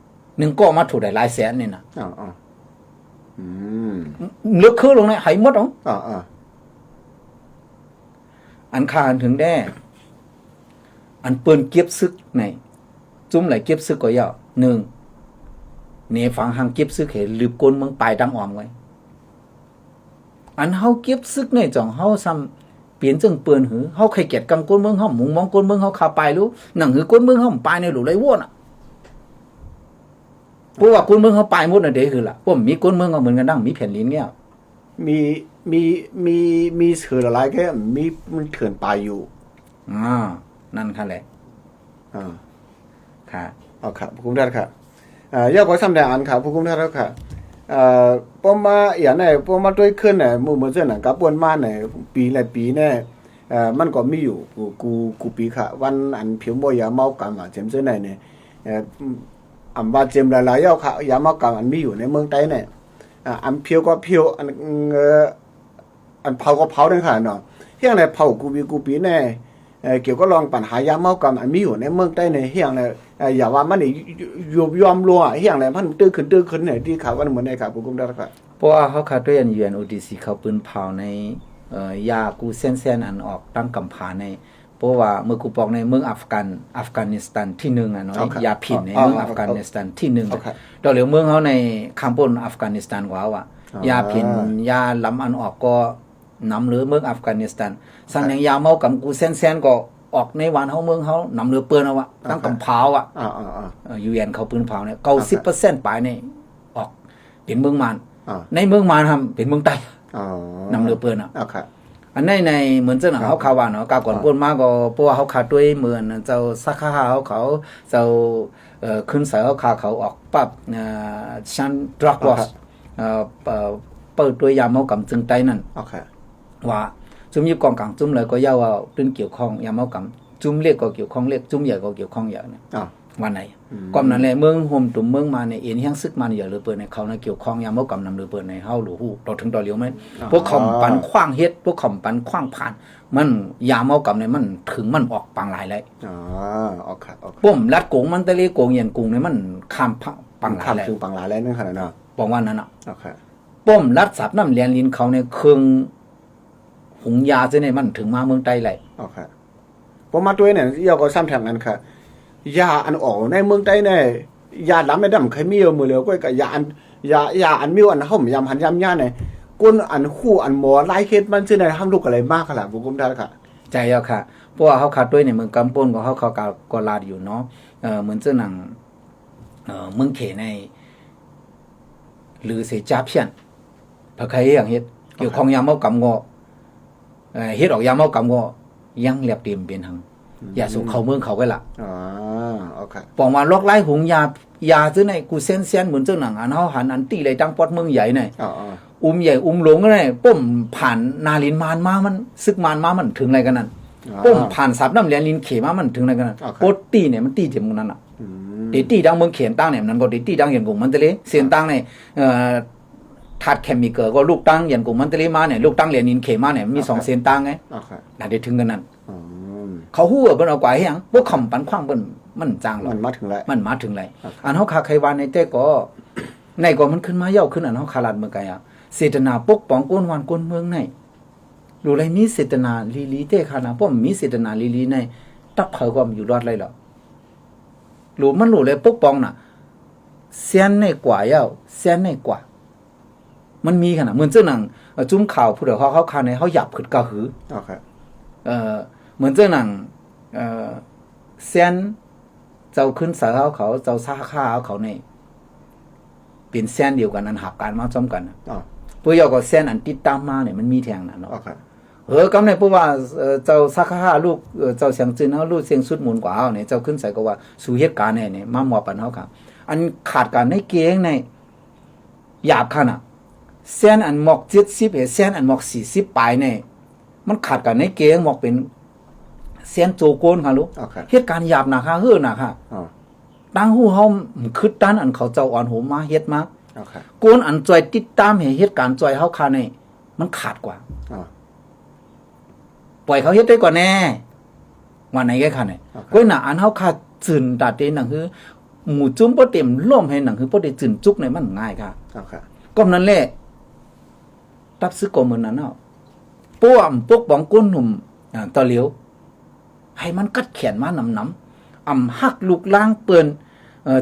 1 ก็มาถูกได้หลายแสนนี่น่ะเลือกคือลงไหนหายหมดหรออันคาถึงได้อันเปิ้นเก็บซึกในจุ่มไหลเก็บซึกก็ยาว1เนี่ยฝังหางเก็บซึกเห็นลืบก้นเมืองปลายดังอ่อมไว้อันเฮาเก็บซึกในจ่องเฮาซ้ำเปลี่ยนจังเปิ้นหือเฮาใครเกียรติกังก้นเมืองเฮามุงมองก้นเมืองเฮาคาปลายรู้หนังหือก้นเมืองเฮาปลายในหลุไรว่นอ่ะเพราะว่าก้นเมืองเฮาปลายหมดน่ะเด้คือล่ะพวกมีก้นเมืองก็เหมือนกันดังมีแผ่นลิ้นเงี้ยมีเถื่อนอะไรแค่มีมันเถื่อนปลายอยู่นั่นค่ะแหละค่ะครับผู้คุมท่านค่ะย่อก็สำแดงอันค่ะผู้คุมท่านแล้วค่ะป้อมมาอย่างไหนป้อมมาด้วยขึ้นเนี่ยเหมือนเส้นหนังกับปวนมาเนี่ยปีหลายปีเนี่ยมันก็มีอยู่กูปีค่ะวันอันเพียวบ่ยาเมากันว่าเจมเส้นไหนเนี่ยอันว่าเจมหลายๆย่อค่ะยาเมากันอันมีอยู่ในเมืองใต้เนี่ยอันเพียวก็เพียวอันเผาก็เผาด้วยค่ะเนาะเฮียงไหนเผากูปีเนี่ย เกี่ยวก็ลองปัญหายาเมากำอันมีอยู่ในเมืองใต้ในเฮียงเนี่ยอย่าว่ามันนี่ยอมรัวเฮียงเนี่ยมันตื้อขึ้นเนี่ยที่ข่าวว่าเหมือนในข่าวผู้กุมได้ครับ เพราะว่าเขาขาดด้วยอัน UNODC เขาปืนเผาในยากูเส้นอันออกตั้งกำผาในเพราะว่าเมื่อกูบอกในเมืองอัฟกานิสถานที่1อ่ะเนาะยาผิดในเมืองอัฟกานิสถานที่1ดอกเหลียวเมืองเขาในคัมพูชาอัฟกานิสถานกว่าว่ายาผิดยาล้ำอันออกก็นำหรือเมืองอัฟกานิสถานสั่งอย่างยาเมากับกูเส้นก็ออกในวันเฮาเมืองเฮานำเรือเปื้อนเอาวะตั้งกำเผาอ่ะUN เขาปืนเผาเนี่ย90%ปลายนี่ออกเป็นเมืองมานในเมืองมานทำเป็นเมืองใต้นำเรือเปื้อนอ่ะอันในเหมือนเจ้าหน้าเขาข่าวว่าเนาะกาก่อนป่นมาก็เพราะว่าเขาขาดด้วยเหมือนเจ้าสักข้าเขาเจ้าขึ้นสายเขาขาเขาออกปั๊บชันดรักลอสเปิดตัวยาเมากำจึงไตนั่นว่าจุ่มยิบกองกลางจุ่มเลยก็ย่าว่าตึงเกี่ยวข้องยาเมากำจุ่มเล็กก็เกี่ยวข้องเล็กจุ่มใหญ่ก็เกี่ยวข้องใหญ่เนี่ยวันไหนก่อนนั้นแหละเมืองโฮมตุ่มเมืองมาในเอ็นแห้งซึกมันอย่าเรือเปิดในเขาในเกี่ยวข้องยาเมากำนำเรือเปิดในเฮาหลูหูต่อถึงต่อเลี้ยวไหมพวกข่อมปันขว้างเฮ็ดพวกข่อมปันขว้างผ่านมันยาเมากำเนี่ยมันถึงมันออกปางหลายเลยปุ่มลัดกงมันตะเลกงเย็นกงเนี่ยมันข้ามปางหลายเลยคือปางหลายแล้วนั่นขนาดนั้นบอกว่านั้นอ่ะปุ่มลัดสับน้ำเลียนลิ้นเขาในเครื่องหุงยาจะในมันถึงมาเมืองใต้เลยผมมาตัวเนี่ยยาก็ซ้ำแถมกันค่ะยาอันออกในเมืองใต้เนี่ยยาล้ำไม่ดำเคยมีอยู่มือเดียวก็กับยาอันมิวอันห่มยำหันยำย่าเนี่ยก้นอันคู่อันหมอไล่เคสมันชื่อในทำลูกอะไรมากขนาดผมได้ค่ะใจเอาค่ะเพราะว่าเขาขาดด้วยในเมืองกำปนของเขาก็ลาดอยู่เนาะเหมือนเจ้าหนังเมืองเขในหรือเสจับเช่นพระใครอย่างเฮ็ดเกี่ยวข้องยาเมากำงอเฮ็ดออกยาเมากำงอยังเรียบเตรียมเป็นหังอย่าส่งเขาเมืองเขาไว้ละปองมาลอกไล่หงยาซื้อในกูเส้นเหมือนเจ้าหนังอันเฮาหันอันตีเลยตั้งปอดเมืองใหญ่ในใหญ่หลงก็ได้ป้มผ่านนาลินมานมามันซึกมานมามันถึงอะไรกันนั่นป้มผ่านสับน้ำเลียนลินเขมามันถึงอะไรกันนั่นปดตีเนี่ยมันตีเจ็บมึงนั่นอ่ะตีดังเมืองเขียนตั้งเนี่ยนั้นก็ตีดังเห็นกงมันตะเลเสียนตั้งเนี่ยธาตุเคมีเกอร์ก็ลูกตั้งเห็นกงมันตะเลมาเนี่ยลูกตั้งเลียนลินเขมาเนี่ยมี2เสียนตั้งไงน่าได้ถึงกันนั่นเขาฮู้ว่าเพิ่นเอากว่าให้หยังพวกคำปันขว้างเพิ่นมันจางหรอกมันมาถึงแล้วอันเฮาคาไขวานในแต่ก็ในก็มันขึ้นมาเย้าขึ้นอันเฮาคาลัดเมืองไกอ่ะเจตนาปกป้องก้นวันก้นเมืองในรู้ไรมีเจตนาลีเต้คานาป้อมมีเจตนาลีในตับเผาก็อยู่รอดเลยหรอรู้มันรู้เลยปกป้องน่ะเสียนในกว่าเย้าเสียนในกว่ามันมีขนาดเหมือนเจ้าหนังจุ้มข่าวผู้ใดเขาคาในเฮาหยับขึ้นกะหือเหมือนเจ้าหนังเซียนเจ้าขึ้นเสือเขาเจ้าซาข้าเขาเนี่ยเป็นเซียนเดียวกันอันหักการมาจอมกันเพื่อยก็เซียนอันติดตามมาเนี่ยมันมีแทงนะเนาะกำในเพราะว่าเจ้าซาข้าลูกเจ้าเสียงจืนเขาลูกเสียงสุดมูลกว่าเนี่ยเจ้าขึ้นใส่ก็ว่าสู่เหตุการณ์เนี่ยมาหมอปันเขาค่ะอันขาดการในเกียงในหยาบขนาดเซียนอันหมอก70เซียนอันหมอก40ปลายเนี่ยมันขาดกันในเกียงหมอกเป็นเสียนโจโกนค่ะลูกเหตุการณ์หยาบนะค่ะเฮือนะค่ะตั้งหูเฮาคือตันอันเขาเจ้าอ่อนโหมมาเฮ็ดมาโกนอันจ่อยติดตามเหตุการณ์จ่อยเฮาค่ะนี่มันขาดกว่าปล่อยเขาเฮ็ดได้กว่าแน่ว่าไหนแกค่ะนี่ก้อยน่ะอันเฮาค่ะจืนตาเตหนังคือหมู่จุ้มบ่เต็มล่มให้หนังคือบ่ได้จืนจุกนี่มันง่ายค่ะก็นั้นแหละตับซึกก็เหมือนนั้นเนาะป้อมปกป้องก้นหนุ่มตะเหลียวให้มันกัดแขนมาหนำอ่ำหักลูกล้างเปิ้น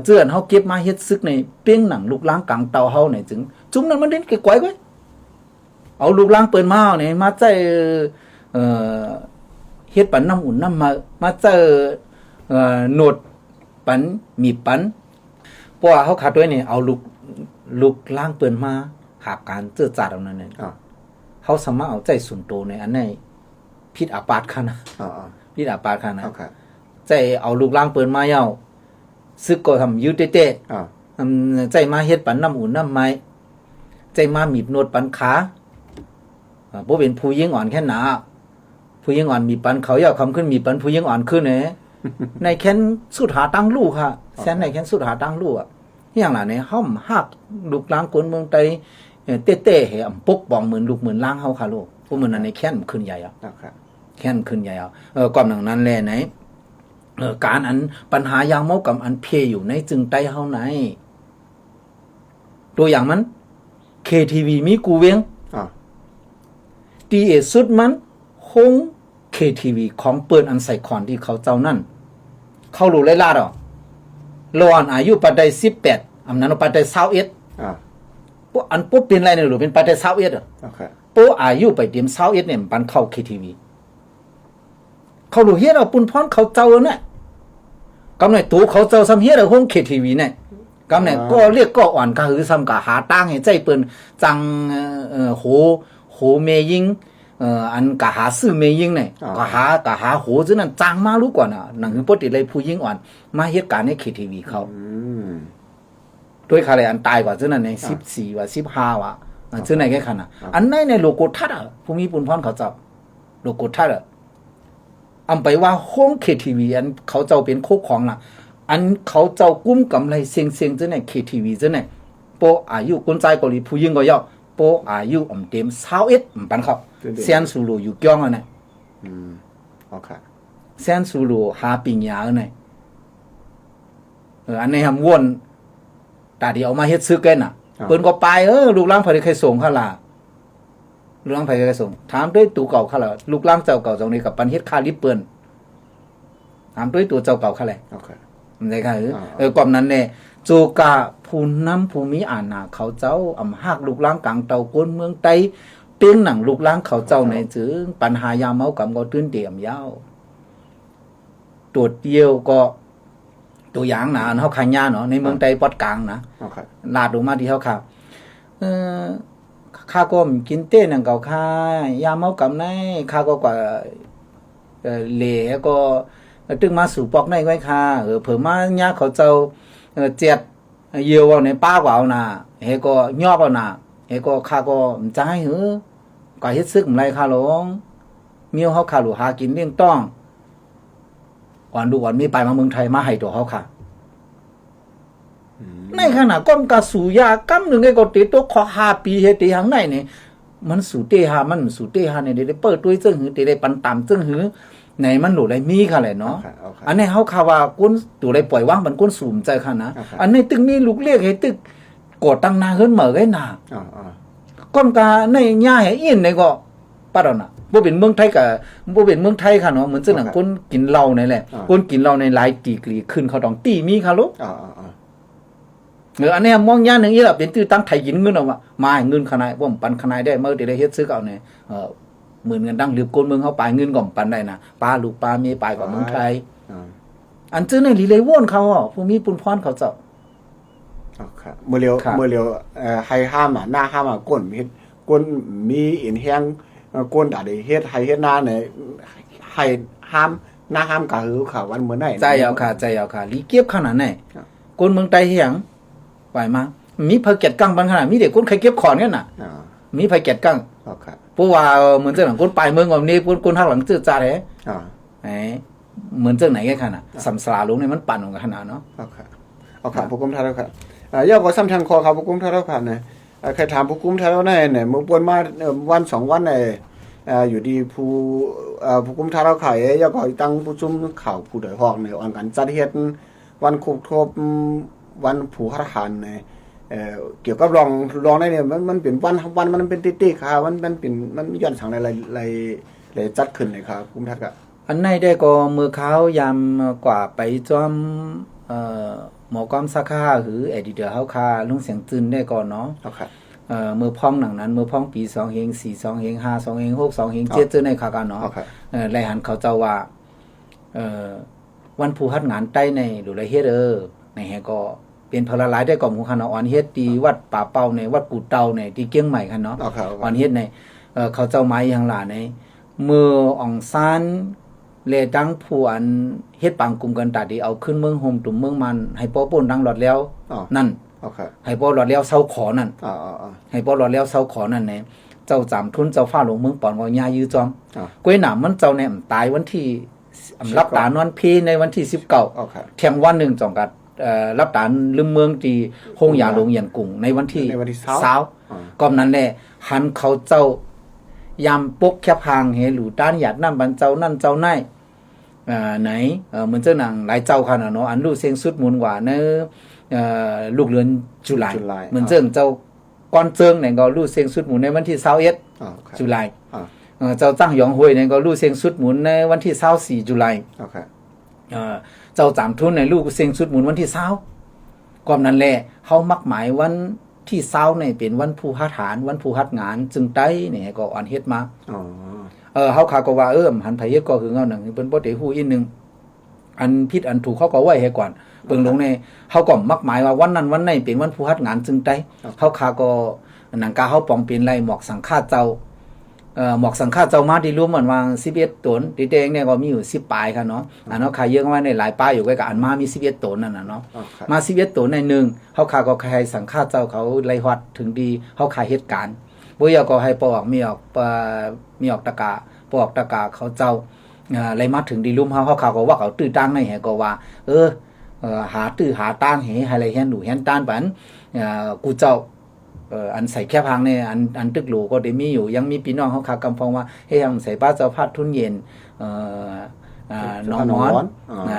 เจือนเฮาเก็บมาเฮ็ดซึกในเป้งหนังลูกล้างกลางเตาเฮาเนี่ยจึงจุ่มนั้นมันเด่นเก๋กวยก้อยเอาลูกล้างเปิ้นมาเนี่ยมาใจเฮ็ดปันน้ำอุ่นน้ำมาเจอโนดปันมีปันเพราะว่าเฮาขาดด้วยนี่เอาลูกล้างเปิ้นมาหาการเจือจัดเอานั่นเนี่ยเฮาสามารถเอาใจส่วนโตในอันไหนพิษอาปาดคั่นนะพิษอาปาดคั่นนะใจเอาลูกล้างเปิ้นมาเย้าซึกก็ทำยืดเตะใจมาเฮ็ดปันน้ำอุ่นน้ำไม้ใจมามีบนวดปันขาบ่เป็นผู้หญิงอ่อนแค่หนาผู้หญิงอ่อนมีปันเขาเย้าคำขึ้นมีปันผู้หญิงอ่อนขึ้นในแค้นสุดหาตั้งลูกค่ะแสนในแค้นสุดหาตั้งลูกอย่างล่ะเนี่ยห้อมหักลูกล้างกวนเมืองไตเต้ๆให้อำปกป้องเหมือนลูกเหมือนล้างเฮาค่ะลูกพวกมันในแค้นขึ้นใหญ่ แค่นขึ้นใหญ่เอาก่อนหนังนั้นแลไหนการอันปัญหายางเมากับอันเพอยู่ในจึงใต้เฮาไหนตัวอย่างมัน KTV มีกูเวียงตีเอสุดมันคง KTV ของเปิ้นอันใส่คอนที่เขาเจ้านั่นเขารู้ไล่ล่าดอกรอนอายุปัดได้18อำนั้นปัดได้21ปุ๊อันปุ๊บเป็นไรเนี่ยหรือเป็นปัดได้21ปุ๊อายุไปเตรียม21เนี่ยปันเข้า KTV เขารู้เฮ็ดเอาปุ่นพรเขาเจ้าเนี่ยกำไหนตัวเขาเจ้าซ้ำเฮ็ดเอาห้อง KTV เนี่ยกำไหนก็เรียกก็อ่อนกะหือซ้ำกะหาตั้งให้ใจเปิ้นจังโหเมยิงอันกะหาซื้อเมยิงเนี่ยกะหาโหซึ่งนั้นจางมารู้ก่อนน่ะหนังคือปกติเลยผู้หญิงอ่อนมาเหตุการณ์ใน KTV เขาด้วยค่าอะไรอันตายกว่าซึ่งนั้นใน14ว่า15ว่าซึ่งไหนแค่ขนาดอันไหนในโลโก้ทัดผู้มีปุ่นพรเขาเจ้าโลโก้ทัดอำไปว่าห้อง KTV อันเขาเจ้าเป็นโคกของล่ะอันเขาเจ้ากุ้มกำไรเสียงๆจังไหน KTV จังไหนโปอายุคนใจเกาหลีผู้หญิงก็ยาวโปอายุเต็ม21ปันเขาเซียนซูโรอยู่ก้องอ่ะเนี่ยโอเคเซียนซูโรหาปิญญาเนี่ยอันนี้ทำวนตาที่เอามาเฮ็ดซื้อกันน่ะเปิ้นก็ไปลูกหลานไผเคยส่งเขาล่ะลูกหลานไผเคยส่งถามด้วยตู่เก่าเขาล่ะลูกหลานเจ้าเก่าตรงนี้กับปันเฮ็ดค่าลิปเปิ้นถามด้วยตัวเจ้าเก่าเขาแหละโอเคมันได้ค่ะกว่านั้นแน่โจกะผู้นำผู้มีอานาเขาเจ้าอำฮักลูกหลานกลางเตากวนเมืองไต้เตียงหนังลูกหลานเขาเจ้าในจึงปัญหายาเมากับก็ตื้นเตียมยาวตัวเดียวก็ตัวอย่างนะเฮาขายยาเนาะในเมืองไต้ปอดกลางนะลาดลงมาที่เฮาค่ะข้าก็กินเต้นังเก่าค่ายาเมากับในข้าก็กว่าเหล่ก็ตึงมาสู่ปอกในไว้ค่ะเผื่อมาญาเขาเจ้าเจ็ดเยียวเอาในป้ากว่าเอาน่ะเฮก็ย่อเอาน่ะเฮก็ข้าก็จะให้ก็เฮ็ดซึกไรค่ะหลงมีเฮาค่ะลูกหากินเลี้ยงต้องอ่อนดูอ่อนมีไปมาเมืองไทยมาให้ตัวเฮาค่ะในขณะก้มกะสู่ยากำหนึ่งไอ้ก็ติดตัวขอ5ปีเฮ็ดที่ทางไหนนี่มันสู่เตหามันสู่เตหาเนี่ยได้เปิดด้วยซึ่งหือได้ปันตามซึ่งหือไหนมันหลุดได้มีค่ะแหละเนาะอันนี้เฮาข่าวว่าก้นตัวได้ปล่อยว่างมันก้นสูมใจค่ะนะอันนี้ตึกมีลูกเรียกให้ตึกกดตั้งนาเฮิรนเหมือไว้น่ะก้นกาในย่าให้อินนี่ก็ปะดอกน่ะบ่เป็นเมืองไทยบ่เป็นเมืองไทยค่ะเนาะเหมือนจังหนังก้นกินเหล้านี่แหละก้นกินเหล้าในหลายดีกรีขึ้นเขาต้องตีมีค่ะลูกอันนี้มองย่านึงอีล่ะเป็นตื้อตั้งไทยกินเงินเอามาเงินขนาดบ่ปันขนาดได้เมื่อได้เฮ็ดซื้อเอาเนี่ยหมื่นเงินดังหรือก้นเมืองเขาไปเงินก่อมปันได้นะปลาลูกปลาเมียไปกว่าเมืองไทยอันจื้อในลีเลยว่นเขาผู้มีปุนพรเขาเจ้าครับเมื่อเร็วให้ห้ามหน้าห้ามก้นมีก้นมีอินแห้งก้นด่าได้เฮ็ดให้เฮ็ดหน้าเนี่ยให้ห้ามหน้าห้ามกะหือค่ะวันเมื่อไหนใจเอาค่ะลีเก็บขนาดไหนก้นเมืองไทยเฮียงไปมามีเผเก็ตกังบันขนาดมีเด็กก้นใครเก็บขอนเนี่ยน่ะมีเผเก็ตกังเพราะว่าเหมือนเจ้าหลังก้นปลายเมืองแบบนี้ก้นหักหลังจืดจ้าเลยเหมือนเจ้าไหนแค่ขนาดสัมสลาลุงเนี่ยมันปั่นของขนาดเนาะเอาค่ะผู้กุมท่าแล้วค่ะย่อก็ซ้ำทางคอครับผู้กุมท่าแล้วค่ะเนี่ยใครถามผู้กุมท่าแล้วเนี่ยเมื่อปวนมาวัน2วันเนี่ยอยู่ดีผู้กุมท่าแล้วค่ะย่อก็ตั้งผู้ชุมข่าวผู้เดือดร้อนในองค์การจัดเฮ็ดวันครบวันผู้ฆาตกรเนี่ยเกี่ยวกับรองได้เนี่ยมันเป็นวันมันเป็นติ๊กๆครับมันเป็นมันย้อนสังอะไรจัดขึ้นเลยครับคุณทัศน์ก็อันไหนได้ก็มือเขายามกว่าไปจอมหมอกอมสักค่าหรือเอดิเตอร์เฮาค่าลุงเสียงตื่นได้ก่อนเนาะครับมือพ้องหนังนั้นมือพ้องปี2เฮง4 2เฮง5 2เฮง6 2เฮง7จื้อในค่ากันเนาะรายหันเขาเจ้าว่าวันผู้ฮัดงานใต้ในหรือไรเฮ็ดในแฮก็เป็นพลหลายได้ก่อมของคันอ่อนเฮ็ดที่วัดป่าเป้าในวัดกูเตาในที่เกียงใหม่คันเนาะอ่อนเฮ็ดในเขาเจ้าไม้อย่างหลาในมืออ่องซานเลดังผู้อันเฮ็ดปางกลุ่มกันตาดีเอาขึ้นเมืองโฮมตุ่มเมืองมันให้ป้อป่นดังหลอดแล้วนั่นให้ป้อหลอดแล้วเซาขอนั่นให้ป้อหลอดแล้วเซาขอนั่นแหละเจ้าจำทุนเจ้าฟ้าหลวงเมืองปอนก็ยายื้อจอมก้วยหนามมันเจ้าเนี่ยตายวันที่รับตานอนพีในวันที่19แข่งวัน1จองกัดรับตานลืมเมืองที่โฮงยาหลงเยียนกุ้งในวันที่20ก่อนนั้นแหละหันเขาเจ้า ยามปกแคบหางเฮหลูต้านหยาดน้ำบันเจ้านั่นเจ้าไหนไหนเหมือนเจ้าหนังหลายเจ้าค่ะเนาะอันลูกเสียงสุดมุนกว่าเนลูกเรือนจุลายเหมือนเจ้าก้อนเจิงเนี่ยก็ลูกเสียงสุดหมุนในวันที่21จุลายเจ้าตั้งหยองห้วยเนี่ยก็ลูกเสียงสุดหมุนในวันที่24จุลายเจ้าจามทุนในลูกเสียงสุดหมุนวันที่20ความนั้นแหละเฮามักหมายวันที่20เนี่ยเป็นวันผู้หัดฐานวันผู้หัดงานจึงไต้เนี่ยก็อ่อนเฮ็ดมาเฮาขาก็ว่าหันไผเฮ็ดก็คือเงาหนังเพิ่นบ่ได้ฮู้อีกนึงอันผิดอันถูกเขาก็ไว้ให้ก่อนเบิ่งลงในเฮาก็มักหมายว่าวันนั้นวันไหนเป็นวันผู้หัดงานจึงไต้เฮาขาก็หนังกาเฮาปองเป็นไรหมอกสังฆาเจ้าหมอกสังฆาเจ้ามาที่รวมเหมือนวาง11ตนติแดงเนี่ยก็มีอยู่10ปลายค่ะเนาะอันเนาะขายเยอะว่าในหลายป้ายอยู่ไว้กับอันมามี11ตนนั่นน่ะเนาะมา11ตนในนึงเฮาขาก็ใครสังฆาเจ้าเขาไล่ฮอดถึงดีเฮาขายเหตุการณ์บ่อยากก็ให้ปอกมีออกตะกาปอกตะกาเขาเจ้าไล่มาถึงดีลุ่มเฮาขาก็ว่าเขาตื้อตั้งในแหก็ว่าหาตื้อหาตั้งให้อะไรแฮนดูแฮนต้านปันกูเจ้าอันใส่แค่พังเนี่ยอันตึกหลูก็ได้มีอยู่ยังมีพี่น้องเขาขากำพองว่าให้ทำใส่ป้าเจ้าพัดทุนเย็นน้องมอน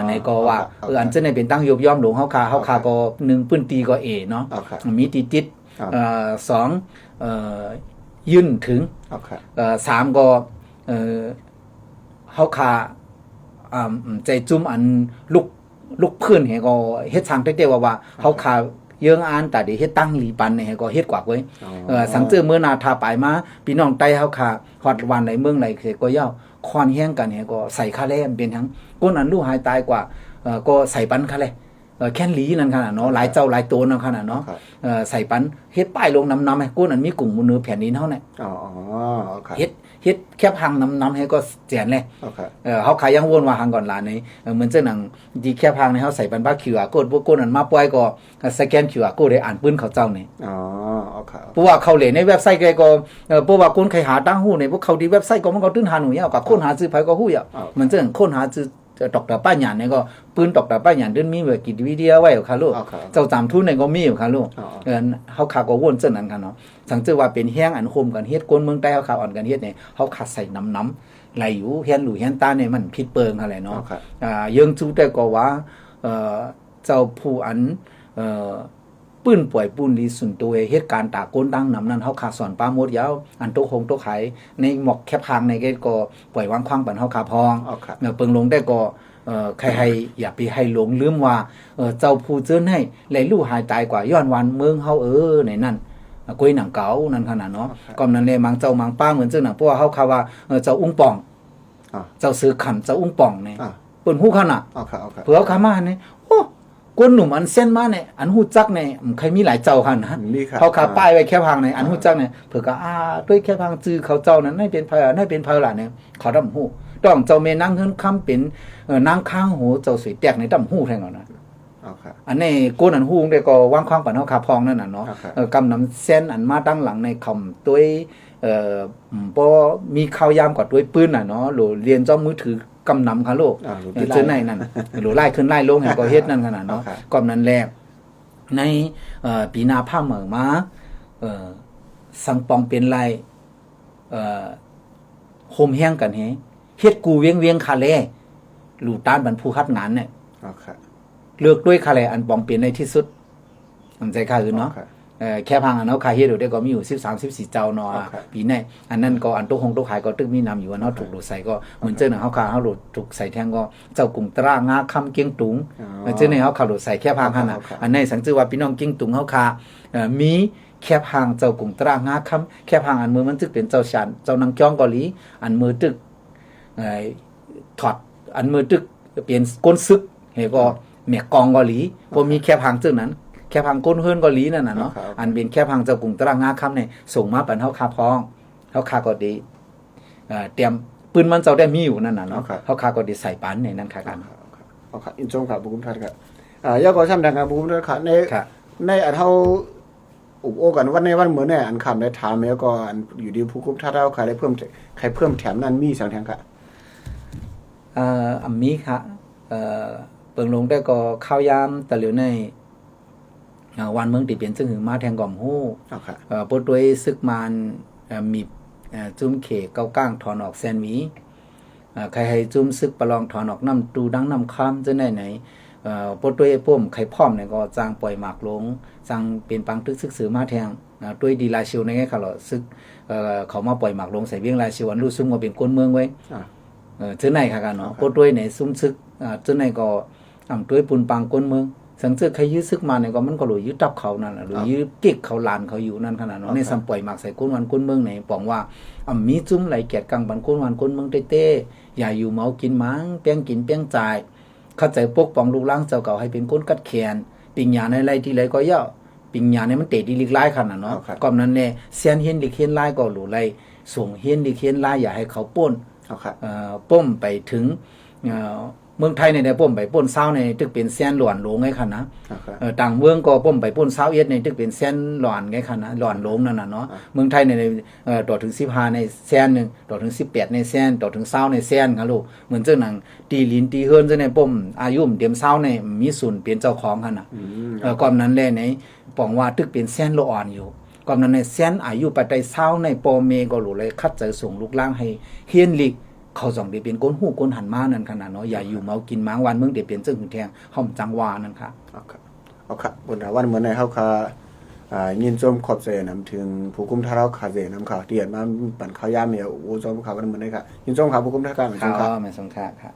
ในก็ว่าอันเจ้าในเป็นตั้งยบย่อมหลวงเขาขาก็1ปื้นตีก็เนาะมีติด2ยื่นถึง3ก็เขาขาใจจุ่มอันลุกเพื่อนเฮก็เฮ็ดทางเต้ๆว่าเขาขาเยื่องอ่านแต่เดี๋ยวเฮ็ดตั้งหลีปันเนี่ยก็เฮ็ดกว่าเว้ยสังเจอเมื่อนาทาไปมาพี่น้องไต้เฮาค่ะฮอดวันไหนเมืองไหนก็ย่าวคอนแห้งกันเนี่ยก็ใส่คาแลมเป็นทั้งก้นอันลูกหายตายกว่าก็ใส่ปันคาแลแค่นหลีนั่นขนาดเนาะหลายเจ้าหลายตัวนั่นขนาดเนาะใส่ปันเฮ็ดป้ายลงน้ำให้ก้นอันมีกลุ่มมือเนื้อแผ่นดินเฮาเนี่ยเฮ็ดแคบหังน้ำให้ก็แจนเลยเฮาขายยังวนว่าหังก่อนหลานนี่เหมือนเจ้าหนังดีแคบหังในเฮาใส่ปันบ้า QR โค้ดพวกก้นอันมาปล่อยก็สแกน QR โค้ดได้อ่านปื้นเขาเจ้านี่เพราะว่าเขาเหลในเว็บไซต์ก็เพราะว่าคนใครหาตั้งหู้ในพวกเขาดีเว็บไซต์ก็มันก็ตื้นหาหนูยาวกับคนหาซื้อไผก็ฮู้อ่ะเหมือนเจ้าคนหาซื้อตอกตาป้าหยานเนี่ยก็ปืนตอกตาป้าหยานเดินมีไว้กี่วิดีโอไว้ค่ะลูกเจ้าจามทุนเนี่ยก็มีอยู่ค่ะลูกเฮาขาก็วนเจ้านั้นค่ะเนาะสังเจอว่าเป็นแห้งอันคมกันเฮ็ดก้นเมืองใต้เฮาขาอ่อนกันเฮ็ดเนี่ยเฮาขาใส่น้ำไหลอยู่แฮนหลู่แฮนตาเนี่ยมันผิดเปิงค่ะแหละเนาะยังจูแต่ก็ว่าเจ้าผู้อันปื้นป่วยปุ้นลีสุนตัวเหตุการณ์ตาก้นตั้งน้ำนั้นเฮาขาสอนป้าหมดยาวอันโตคงโตไขในหมอกแคบหางในก็ปล่อยวางคว้างปันเฮาขาพองเปิงลงได้ก็ใครให้อย่าไปให้หลงลืมว่าเจ้าผู้เจอให้ไหลลู่หายตายกว่าย้อนวันเมืองเฮาในนั่นกุยหนังเก่านั่นขนาดเนาะก็นั้นเลยมังเจ้ามังป้าเหมือนเจ้าหนังเพราะว่าเฮาคาว่าเจ้าอุ้งป่องเจ้าซื้อขันเจ้าอุ้งป่องเนี่ยเปิ้นฮู้ขนาดเผื่อเขามาเนี่ยโอ้คนหนุ่มอันเส้นมาเนี่ยอันฮู้จักเนี่ยใครมีหลายเจ้าคั่นนะเขาขาป้ายไว้แค่พังเนี่ยอันฮู้จักเนี่ยเผื่อก็ด้วยแค่พังจื้อเขาเจ้านั้นให้เป็นไผให้เป็นไผล่ะเนี่ยเขาดำฮู้ต้องเจ้าแม่นางเฮินค้ำเป็นนางข้างหูเจ้าสวยแตกในดำฮู้แท้งเอานะอันนี้โกนอันฮู้ได้ก็วางความปันเฮาขาพองนั่นน่ะเนาะกำนำเส้นอันมาตั้งหลังในคำตัวบ่มีข้าวยามกว่าด้วยปืนน่ะเนาะโหลเรียนเจ้ามือถือกำนำค่ะลูกเจอในนั่นโหลไล่ขึ้นไล่ลงให้ก็เฮ็ดนั่นขนาดเนาะกำนั้นแลในปีหน้าผ้าเหมืองมาสังปองเป็นไรโฮมแห้งกันเฮ็ดกูเวียงคาเลหลู่ต้านบรรผู้คัดงานเนี่ยเลือกด้วยคาเลอันปองเป็นในที่สุดมันใจค่าคือเนาะแค่พังอันเนาะคาเฮ็ดได้ก็มีอยู่13-14เจ้าเนาะปีนี้อันนั้นก็อันโตคงโตขายก็ตึกมีนำอยู่เนาะถูกดูใส่ก็เหมือนเจ้าหนังเฮาคาเฮาโหลดถูกใส่แทงก็เจ้ากรุงตรางาคำเกียงตุงเจ้าในเฮาคาโหลดใส่แค่พังหั่นน่ะอันนี้สังชื่อว่าพี่น้องเกียงตุงเฮาคามีแค่พังเจ้ากรุงตรางาคำแค่พังอันมือมันตึกเป็นเจ้าชันเจ้านางจ้องเกาหลีอันมือตึกถอดอันมือตึกเปลี่ยนก้นซึกเฮก็แม่กองเกาหลีบ่มีแค่พังจึงนั้นแค่พังก้นเฮิรนเกาหลีนั่นน่ะเนาะอันเป็นแค่พังเจ้ากรุงตรางาคำเนี่ยส่งมาปันเฮาคาพองเฮาคาก็ดีเตรียมปืนมันเจ้าได้มีอยู่นั่นน่ะเนาะเฮาคาก็ดีใส่ปันในนั้นค่ะกันครับอินจงครับบุกุมทัดครับยาก็ช่ำดังครับบุกุมทัดครับในอันเฮาอุบโอกันวันในวันเหมือนเนี่ยอันคำได้ถามแล้วก็อันอยู่ดีผู้กุมทัดเฮาใครได้เพิ่มแถมนั้นมีสังแทงค่ะอันมีค่ะเปิงลงได้ก็ข้าวยามตะเหลียวในวันเมืองติเปลี่ยนซึ่งถึงมาแทงก่อมฮู้ปดด้วยซึกมันมี จุ้มเขเก้าก้างถอนออกแซนหวีใครให้จุ้มซึกประลองถอนออกน้ำตูดังน้ำค้ำจะไหนปดด้วยป้มไข่พร้อมเนี่ยก็จางปล่อยหมากลงจางเป็นปังทึกซึกสือมาแทงด้วยดีลาชิวในไงค่ะเหรอซึกเขามาปล่อยหมากลงใส่เบี้ยงลาชิวอันรู้ซุ่มว่าเป็นก้นเมืองไว้เจ้าไหนค่ะกันเนาะปดด้วยเนี่ยซุ่มซึกเจ้าไหนก็ด้วยปุ่นปังก้นเมืองสังเกตใครยื้อซึกมาเนี่ยก็มันก็หลุยยื้อตับเขานั่นแหละหรือยื้อกิกเขาลานเขาอยู่นั่นขนาดเนาะในสัมปล่อยหมากใส่ก้นวันก้นเมืองไหนบอกว่ามีจุ้มไหลแกดกลางบันก้นวันก้นเมืองเต้อย่าอยู่เมากินมังเปี้ยงกินเปี้ยงจ่ายเข้าใจปกป้องลูกหลานเจ้าเก่าให้เป็นก้นกัดแขนปิงยาในไรที่ไรก็เยอะปิงยาในมันเตะดีลิกไล่ขนาดเนาะก่อนนั้นเนี่ยเซียนเฮียนลิกเฮียนไล่ก็หลุไรส่งเฮียนลิกเฮียนไล่อย่าให้เขาป้นป้มไปถึงเมืองไทยในป้มไปป้นเศร้าในตึกเป็นแซนหลวนหลงไงค่ะนะต่างเมืองก็ป้มไปป้นเศร้าเอ็ดในตึกเป็นแซนหลวนไงค่ะนะหลวนหลงนั่นน่ะเนาะเมืองไทยในต่อถึง15ในแซนนึงต่อถึง18ในแซนต่อถึง20ในแซนค่ะลูกเหมือนเจ้าหนังตีลิ้นตีเฮือนจังในป้มอายุเตรียม20ในมีส่วนเป็นเจ้าของค่ะน่ะก่อนนั้นแลในป้องว่าตึกเป็นแซนละอ่อนอยู่ก่อนนั้นในแซนอายุปัจจัย20ในปอเมก็รู้เลยคัดใจส่งลูกล่างให้เฮียนลิกเขาส่องเดี๋ยวเป็นก้นหูก้นหันมานั่นขนาดเนาะอย่าอยู่เมากินม้างวันเมืองเดี๋ยวเป็นเจ้าหึงแทงห้อมจังหวานั่นค่ะเอาค่ะบนวันเหมือนในเฮาค่ะยินชมขอบใจนำถึงผู้กุมท่าเราขาเจนำข่าวเตียนมาปั่นข้าวยามเมียโอ้ชมข่าววันเหมือนในค่ะยินชมข่าวผู้กุมท่าการเหมือนชมข่าวเหมือนชมข่าวค่ะ